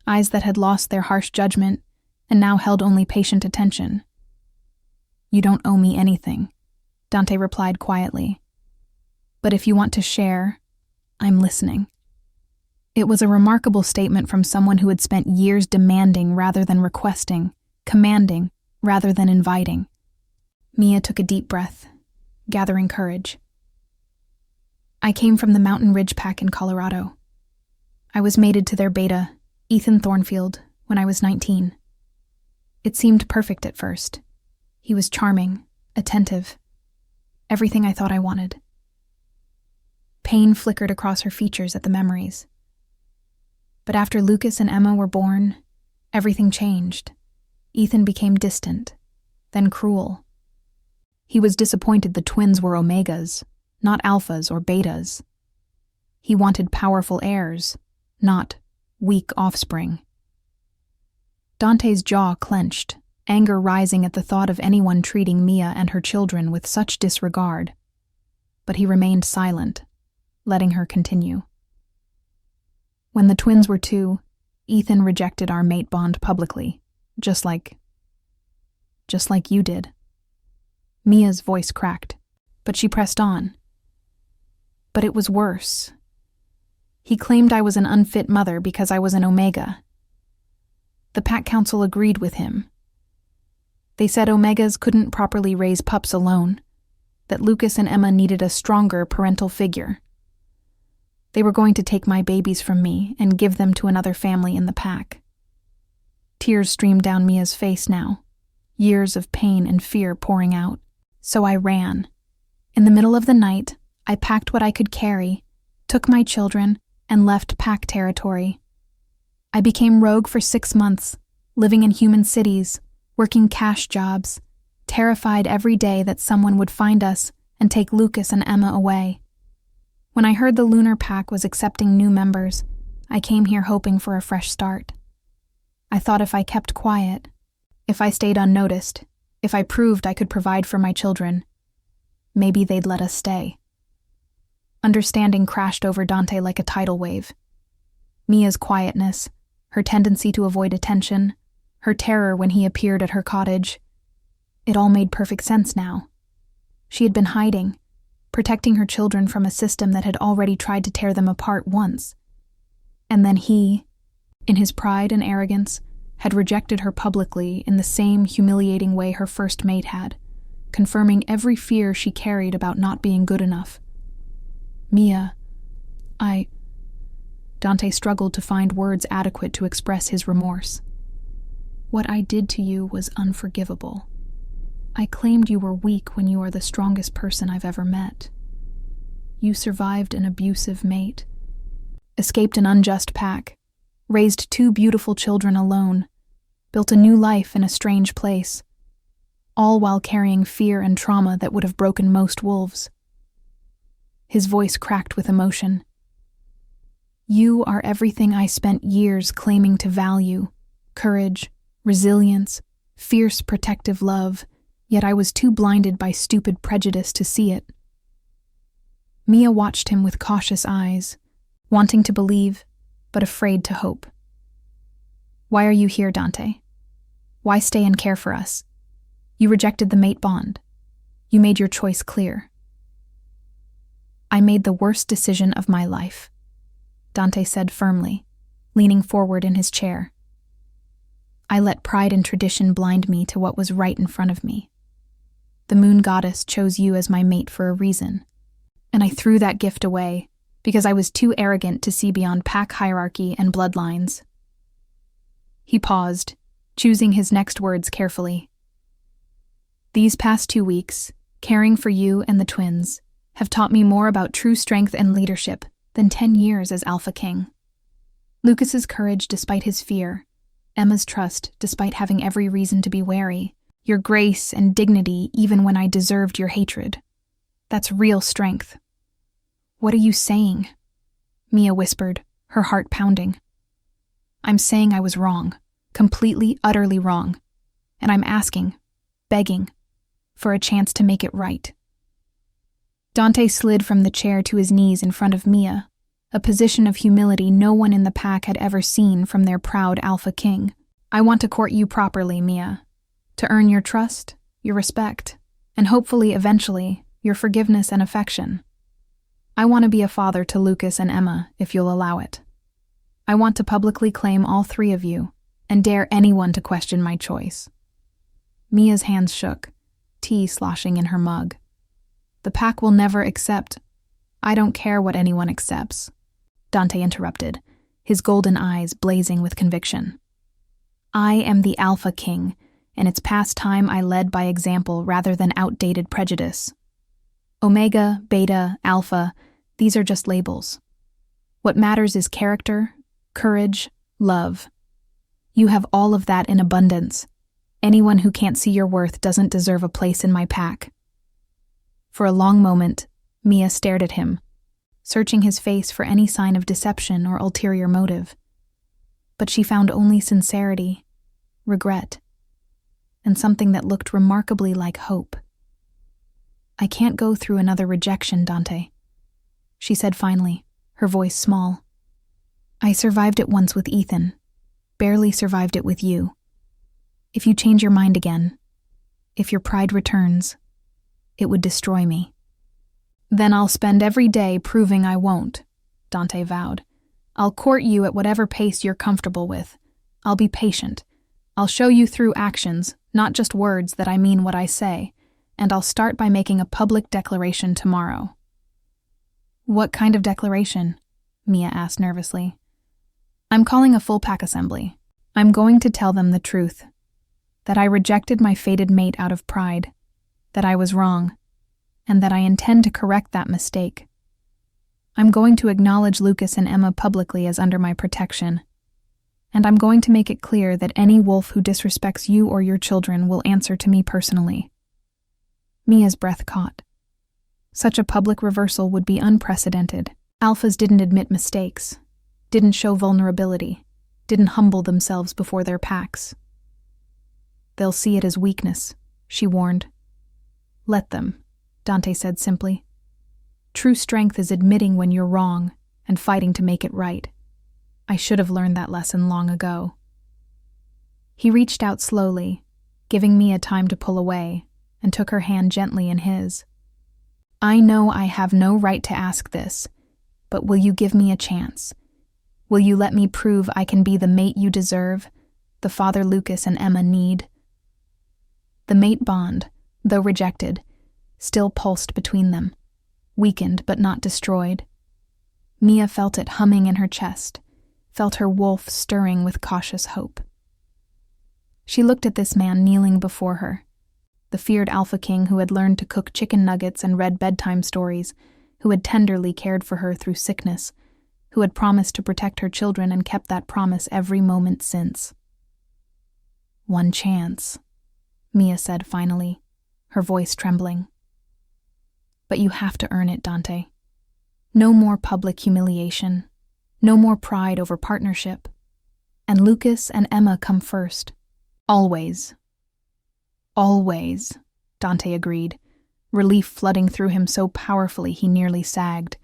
eyes that had lost their harsh judgment and now held only patient attention. "You don't owe me anything," Dante replied quietly. "But if you want to share, I'm listening." It was a remarkable statement from someone who had spent years demanding rather than requesting, commanding rather than inviting. Mia took a deep breath, gathering courage. "I came from the Mountain Ridge Pack in Colorado. I was mated to their beta, Ethan Thornfield, when I was 19. It seemed perfect at first. He was charming, attentive, everything I thought I wanted." Pain flickered across her features at the memories. But after Lucas and Emma were born, everything changed. Ethan became distant, then cruel. He was disappointed the twins were omegas, not alphas or betas. He wanted powerful heirs, not weak offspring. Dante's jaw clenched, anger rising at the thought of anyone treating Mia and her children with such disregard. But he remained silent, letting her continue. "When the twins were 2, Ethan rejected our mate bond publicly, just like you did." Mia's voice cracked. but she pressed on. But it was worse. He claimed I was an unfit mother because I was an Omega. The Pack Council agreed with him. They said Omegas couldn't properly raise pups alone, that Lucas and Emma needed a stronger parental figure. They were going to take my babies from me and give them to another family in the pack. Tears streamed down Mia's face now, years of pain and fear pouring out. So I ran. In the middle of the night, I packed what I could carry, took my children, and left pack territory. I became rogue for 6 months, living in human cities, working cash jobs, terrified every day that someone would find us and take Lucas and Emma away. When I heard the Lunar Pack was accepting new members, I came here hoping for a fresh start. I thought if I kept quiet, if I stayed unnoticed, if I proved I could provide for my children, maybe they'd let us stay. Understanding crashed over Dante like a tidal wave. Mia's quietness, her tendency to avoid attention, her terror when he appeared at her cottage. It all made perfect sense now. She had been hiding, protecting her children from a system that had already tried to tear them apart once. And then he, in his pride and arrogance, had rejected her publicly in the same humiliating way her first mate had, confirming every fear she carried about not being good enough. Mia, Dante struggled to find words adequate to express his remorse. What I did to you was unforgivable. I claimed you were weak when you are the strongest person I've ever met. You survived an abusive mate, escaped an unjust pack, raised 2 beautiful children alone, built a new life in a strange place, all while carrying fear and trauma that would have broken most wolves. His voice cracked with emotion. You are everything I spent years claiming to value: courage, resilience, fierce protective love, yet I was too blinded by stupid prejudice to see it. Mia watched him with cautious eyes, wanting to believe, but afraid to hope. Why are you here, Dante? Why stay and care for us? You rejected the mate bond. You made your choice clear. I made the worst decision of my life, Dante said firmly, leaning forward in his chair. I let pride and tradition blind me to what was right in front of me. The moon goddess chose you as my mate for a reason, and I threw that gift away because I was too arrogant to see beyond pack hierarchy and bloodlines. He paused, choosing his next words carefully. These past 2 weeks, caring for you and the twins, have taught me more about true strength and leadership than 10 years as Alpha King. Lucas's courage despite his fear, Emma's trust despite having every reason to be wary, your grace and dignity even when I deserved your hatred. That's real strength. What are you saying? Mia whispered, her heart pounding. I'm saying I was wrong, completely, utterly wrong, and I'm asking, begging, for a chance to make it right. Dante slid from the chair to his knees in front of Mia, a position of humility no one in the pack had ever seen from their proud Alpha King. I want to court you properly, Mia, to earn your trust, your respect, and hopefully, eventually, your forgiveness and affection. I want to be a father to Lucas and Emma, if you'll allow it. I want to publicly claim all 3 of you, and dare anyone to question my choice. Mia's hands shook, tea sloshing in her mug. The pack will never accept. I don't care what anyone accepts, Dante interrupted, his golden eyes blazing with conviction. I am the Alpha King, and it's past time I led by example rather than outdated prejudice. Omega, Beta, Alpha, these are just labels. What matters is character, courage, love. You have all of that in abundance. Anyone who can't see your worth doesn't deserve a place in my pack. For a long moment, Mia stared at him, searching his face for any sign of deception or ulterior motive. But she found only sincerity, regret, and something that looked remarkably like hope. I can't go through another rejection, Dante, she said finally, her voice small. I survived it once with Ethan, barely survived it with you. If you change your mind again, if your pride returns, it would destroy me. Then I'll spend every day proving I won't, Dante vowed. I'll court you at whatever pace you're comfortable with. I'll be patient. I'll show you through actions, not just words, that I mean what I say, and I'll start by making a public declaration tomorrow. What kind of declaration? Mia asked nervously. I'm calling a full pack assembly. I'm going to tell them the truth. That I rejected my fated mate out of pride. That I was wrong. And that I intend to correct that mistake. I'm going to acknowledge Lucas and Emma publicly as under my protection. And I'm going to make it clear that any wolf who disrespects you or your children will answer to me personally. Mia's breath caught. Such a public reversal would be unprecedented. Alphas didn't admit mistakes, didn't show vulnerability, didn't humble themselves before their packs. They'll see it as weakness, she warned. Let them, Dante said simply. True strength is admitting when you're wrong and fighting to make it right. I should have learned that lesson long ago. He reached out slowly, giving Mia time to pull away, and took her hand gently in his. I know I have no right to ask this, but will you give me a chance? Will you let me prove I can be the mate you deserve, the father Lucas and Emma need? The mate bond, though rejected, still pulsed between them, weakened but not destroyed. Mia felt it humming in her chest, felt her wolf stirring with cautious hope. She looked at this man kneeling before her, the feared Alpha King who had learned to cook chicken nuggets and read bedtime stories, who had tenderly cared for her through sickness, who had promised to protect her children and kept that promise every moment since. One chance, Mia said finally, her voice trembling. But you have to earn it, Dante. No more public humiliation. No more pride over partnership. And Lucas and Emma come first. Always. Always, Dante agreed, relief flooding through him so powerfully he nearly sagged.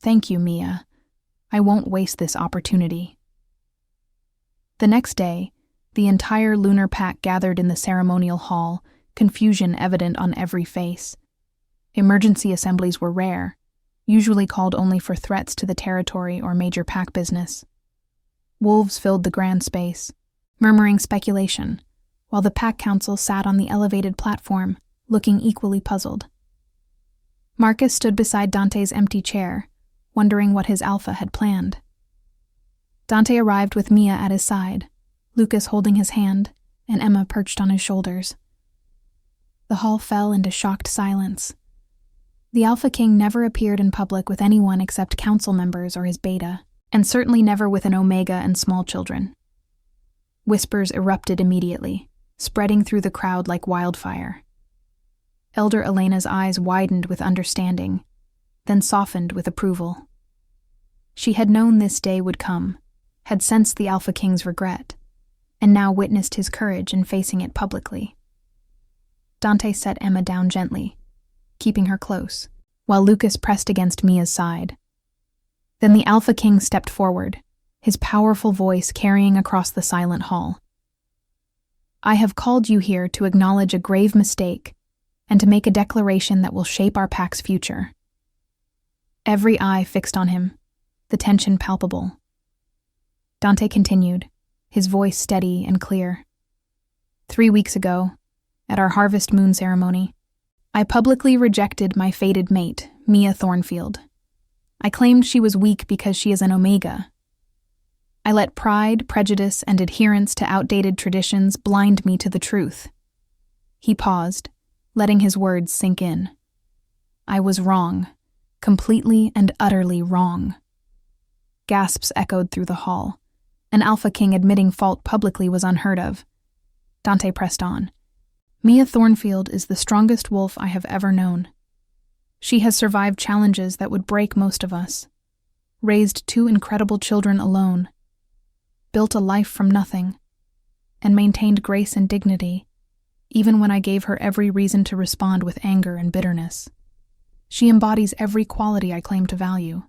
Thank you, Mia. I won't waste this opportunity. The next day, the entire lunar pack gathered in the ceremonial hall, confusion evident on every face. Emergency assemblies were rare, usually called only for threats to the territory or major pack business. Wolves filled the grand space, murmuring speculation, while the pack council sat on the elevated platform, looking equally puzzled. Marcus stood beside Dante's empty chair, wondering what his alpha had planned. Dante arrived with Mia at his side, Lucas holding his hand, and Emma perched on his shoulders. The hall fell into shocked silence. The Alpha King never appeared in public with anyone except council members or his beta, and certainly never with an Omega and small children. Whispers erupted immediately, spreading through the crowd like wildfire. Elder Elena's eyes widened with understanding, then softened with approval. She had known this day would come, had sensed the Alpha King's regret, and now witnessed his courage in facing it publicly. Dante set Emma down gently, keeping her close, while Lucas pressed against Mia's side. Then the Alpha King stepped forward, his powerful voice carrying across the silent hall. I have called you here to acknowledge a grave mistake and to make a declaration that will shape our pack's future. Every eye fixed on him, the tension palpable. Dante continued, his voice steady and clear. 3 weeks ago, at our Harvest Moon ceremony, I publicly rejected my fated mate, Mia Thornfield. I claimed she was weak because she is an Omega. I let pride, prejudice, and adherence to outdated traditions blind me to the truth. He paused, letting his words sink in. I was wrong, completely and utterly wrong. Gasps echoed through the hall. An Alpha King admitting fault publicly was unheard of. Dante pressed on. Mia Thornfield is the strongest wolf I have ever known. She has survived challenges that would break most of us, raised 2 incredible children alone, built a life from nothing, and maintained grace and dignity, even when I gave her every reason to respond with anger and bitterness. She embodies every quality I claim to value: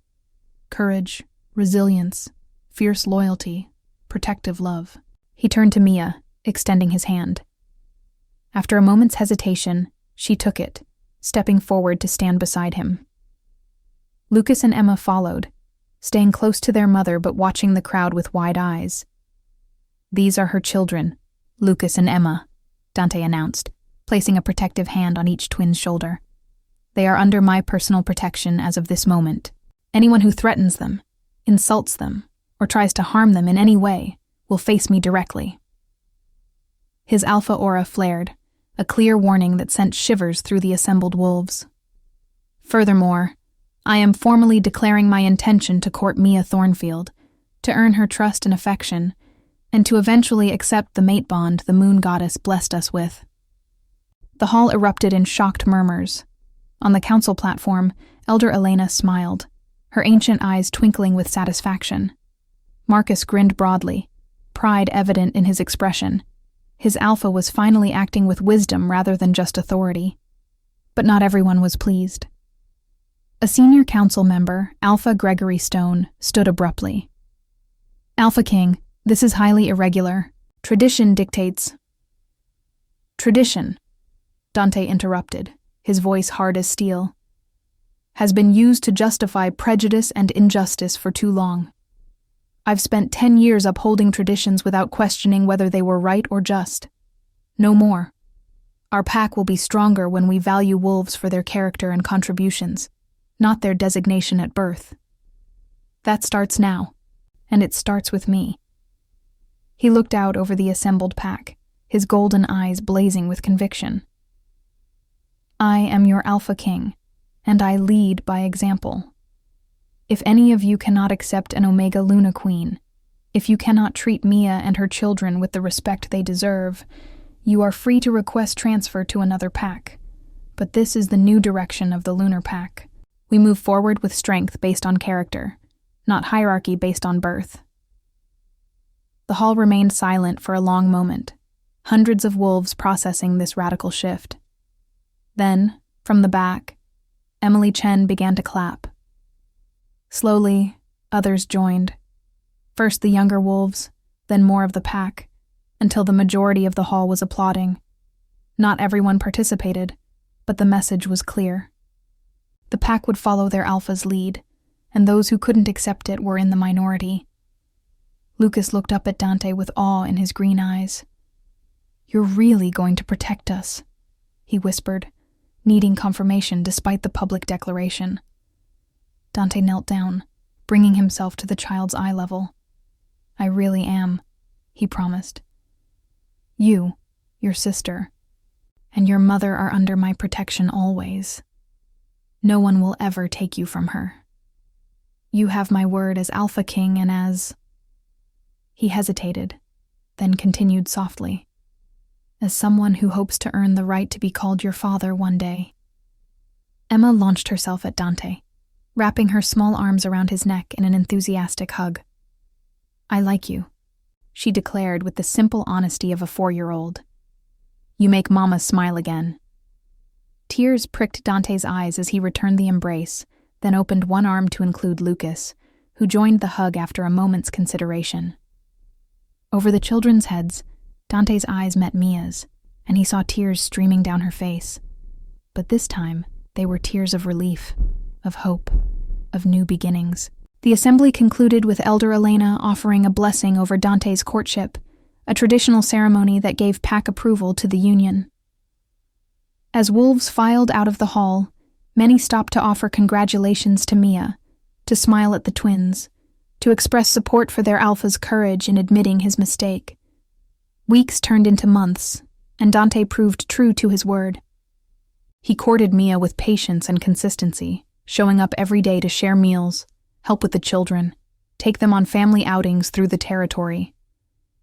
courage, resilience, fierce loyalty, protective love. He turned to Mia, extending his hand. After a moment's hesitation, she took it, stepping forward to stand beside him. Lucas and Emma followed, staying close to their mother but watching the crowd with wide eyes. "These are her children, Lucas and Emma," Dante announced, placing a protective hand on each twin's shoulder. "They are under my personal protection as of this moment. Anyone who threatens them, insults them, or tries to harm them in any way will face me directly." His alpha aura flared, a clear warning that sent shivers through the assembled wolves. "Furthermore, I am formally declaring my intention to court Mia Thornfield, to earn her trust and affection, and to eventually accept the mate bond the moon goddess blessed us with." The hall erupted in shocked murmurs. On the council platform, Elder Elena smiled, her ancient eyes twinkling with satisfaction. Marcus grinned broadly, pride evident in his expression. His alpha was finally acting with wisdom rather than just authority. But not everyone was pleased. A senior council member, Alpha Gregory Stone, stood abruptly. "Alpha King, this is highly irregular. Tradition dictates—" "Tradition," Dante interrupted, his voice hard as steel, "has been used to justify prejudice and injustice for too long. I've spent 10 years upholding traditions without questioning whether they were right or just. No more. Our pack will be stronger when we value wolves for their character and contributions, not their designation at birth. That starts now, and it starts with me." He looked out over the assembled pack, his golden eyes blazing with conviction. "I am your Alpha King, and I lead by example. If any of you cannot accept an Omega Luna Queen, if you cannot treat Mia and her children with the respect they deserve, you are free to request transfer to another pack. But this is the new direction of the Lunar Pack. We move forward with strength based on character, not hierarchy based on birth." The hall remained silent for a long moment, hundreds of wolves processing this radical shift. Then, from the back, Emily Chen began to clap. Slowly, others joined. First the younger wolves, then more of the pack, until the majority of the hall was applauding. Not everyone participated, but the message was clear. The pack would follow their alpha's lead, and those who couldn't accept it were in the minority. Lucas looked up at Dante with awe in his green eyes. "You're really going to protect us," he whispered, needing confirmation despite the public declaration. Dante knelt down, bringing himself to the child's eye level. "I really am," he promised. "You, your sister, and your mother are under my protection always. No one will ever take you from her. You have my word as Alpha King and as—" He hesitated, then continued softly, "as someone who hopes to earn the right to be called your father one day." Emma launched herself at Dante, wrapping her small arms around his neck in an enthusiastic hug. "I like you," she declared with the simple honesty of a 4-year-old. "You make Mama smile again." Tears pricked Dante's eyes as he returned the embrace, then opened one arm to include Lucas, who joined the hug after a moment's consideration. Over the children's heads, Dante's eyes met Mia's, and he saw tears streaming down her face. But this time, they were tears of relief, of hope, of new beginnings. The assembly concluded with Elder Elena offering a blessing over Dante's courtship, a traditional ceremony that gave pack approval to the union. As wolves filed out of the hall, many stopped to offer congratulations to Mia, to smile at the twins, to express support for their alpha's courage in admitting his mistake. Weeks turned into months, and Dante proved true to his word. He courted Mia with patience and consistency, showing up every day to share meals, help with the children, take them on family outings through the territory.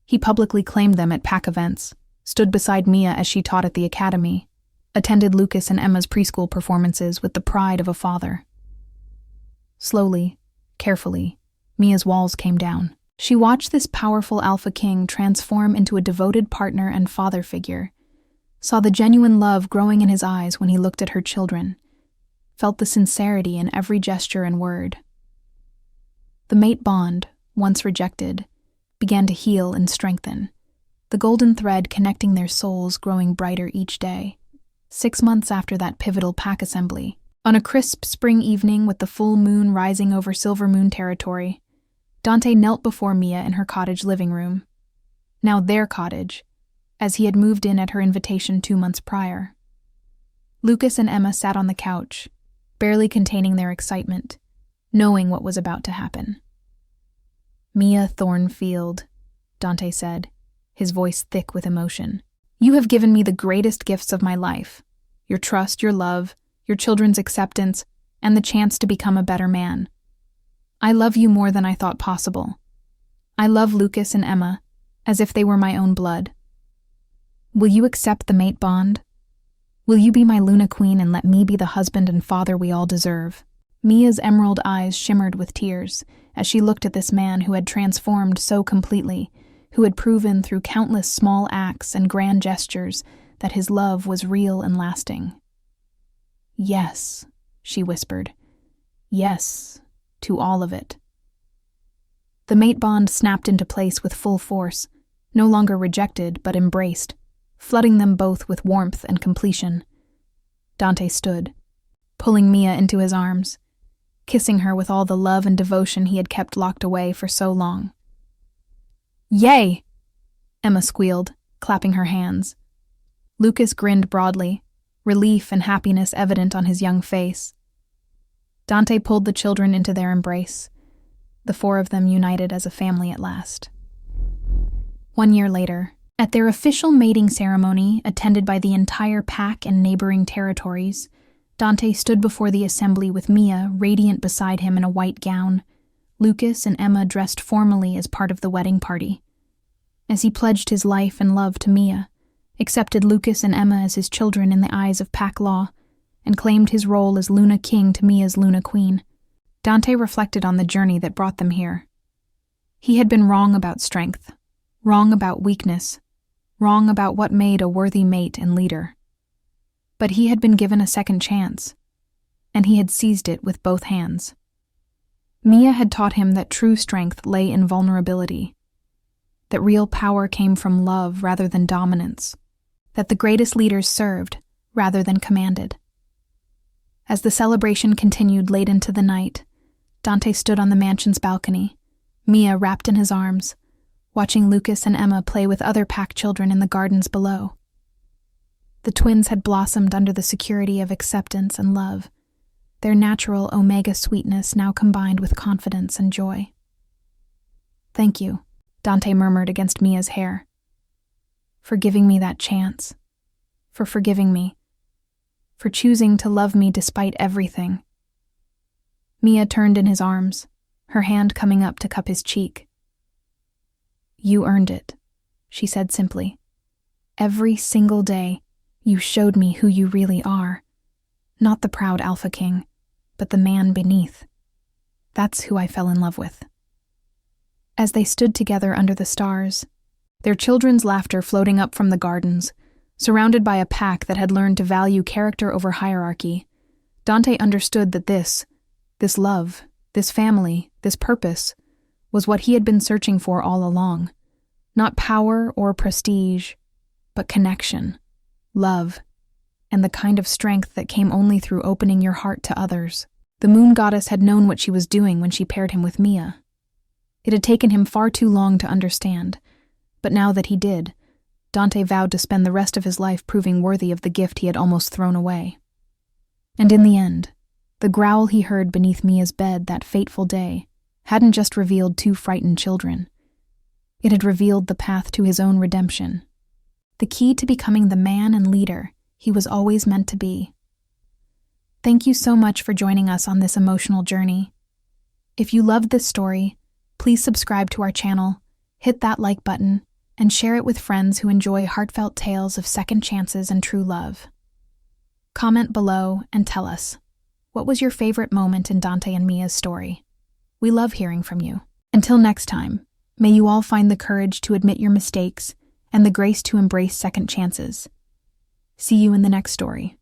He publicly claimed them at pack events, stood beside Mia as she taught at the academy, attended Lucas and Emma's preschool performances with the pride of a father. Slowly, carefully, Mia's walls came down. She watched this powerful Alpha King transform into a devoted partner and father figure, saw the genuine love growing in his eyes when he looked at her children, felt the sincerity in every gesture and word. The mate bond, once rejected, began to heal and strengthen, the golden thread connecting their souls growing brighter each day. 6 months after that pivotal pack assembly. On a crisp spring evening with the full moon rising over Silver Moon territory, Dante knelt before Mia in her cottage living room. Now their cottage, as he had moved in at her invitation 2 months prior. Lucas and Emma sat on the couch, barely containing their excitement, knowing what was about to happen. "Mia Thornfield," Dante said, his voice thick with emotion. "You have given me the greatest gifts of my life. Your trust, your love, your children's acceptance, and the chance to become a better man. I love you more than I thought possible. I love Lucas and Emma as if they were my own blood. Will you accept the mate bond? Will you be my Luna Queen and let me be the husband and father we all deserve?" Mia's emerald eyes shimmered with tears as she looked at this man who had transformed so completely, who had proven through countless small acts and grand gestures that his love was real and lasting. "Yes," she whispered. "Yes, to all of it." The mate bond snapped into place with full force, no longer rejected but embraced, flooding them both with warmth and completion. Dante stood, pulling Mia into his arms, kissing her with all the love and devotion he had kept locked away for so long. "Yay!" Emma squealed, clapping her hands. Lucas grinned broadly, relief and happiness evident on his young face. Dante pulled the children into their embrace, the 4 of them united as a family at last. 1 year later, at their official mating ceremony attended by the entire pack and neighboring territories, Dante stood before the assembly with Mia radiant beside him in a white gown, Lucas and Emma dressed formally as part of the wedding party. As he pledged his life and love to Mia, accepted Lucas and Emma as his children in the eyes of pack law, and claimed his role as Luna King to Mia's Luna Queen, Dante reflected on the journey that brought them here. He had been wrong about strength, wrong about weakness, wrong about what made a worthy mate and leader. But he had been given a second chance, and he had seized it with both hands. Mia had taught him that true strength lay in vulnerability, that real power came from love rather than dominance, that the greatest leaders served rather than commanded. As the celebration continued late into the night, Dante stood on the mansion's balcony, Mia wrapped in his arms, watching Lucas and Emma play with other pack children in the gardens below. The twins had blossomed under the security of acceptance and love, their natural omega sweetness now combined with confidence and joy. "Thank you," Dante murmured against Mia's hair, "for giving me that chance, for forgiving me, for choosing to love me despite everything." Mia turned in his arms, her hand coming up to cup his cheek. "You earned it," she said simply. "Every single day, you showed me who you really are. Not the proud alpha king, but the man beneath. That's who I fell in love with." As they stood together under the stars, their children's laughter floating up from the gardens, surrounded by a pack that had learned to value character over hierarchy, Dante understood that this love, this family, this purpose, was what he had been searching for all along. Not power or prestige, but connection, love, and the kind of strength that came only through opening your heart to others. The moon goddess had known what she was doing when she paired him with Mia. It had taken him far too long to understand, but now that he did, Dante vowed to spend the rest of his life proving worthy of the gift he had almost thrown away. And in the end, the growl he heard beneath Mia's bed that fateful day hadn't just revealed 2 frightened children. It had revealed the path to his own redemption, the key to becoming the man and leader he was always meant to be. Thank you so much for joining us on this emotional journey. If you loved this story, please subscribe to our channel, hit that like button, and share it with friends who enjoy heartfelt tales of second chances and true love. Comment below and tell us, what was your favorite moment in Dante and Mia's story? We love hearing from you. Until next time, may you all find the courage to admit your mistakes and the grace to embrace second chances. See you in the next story.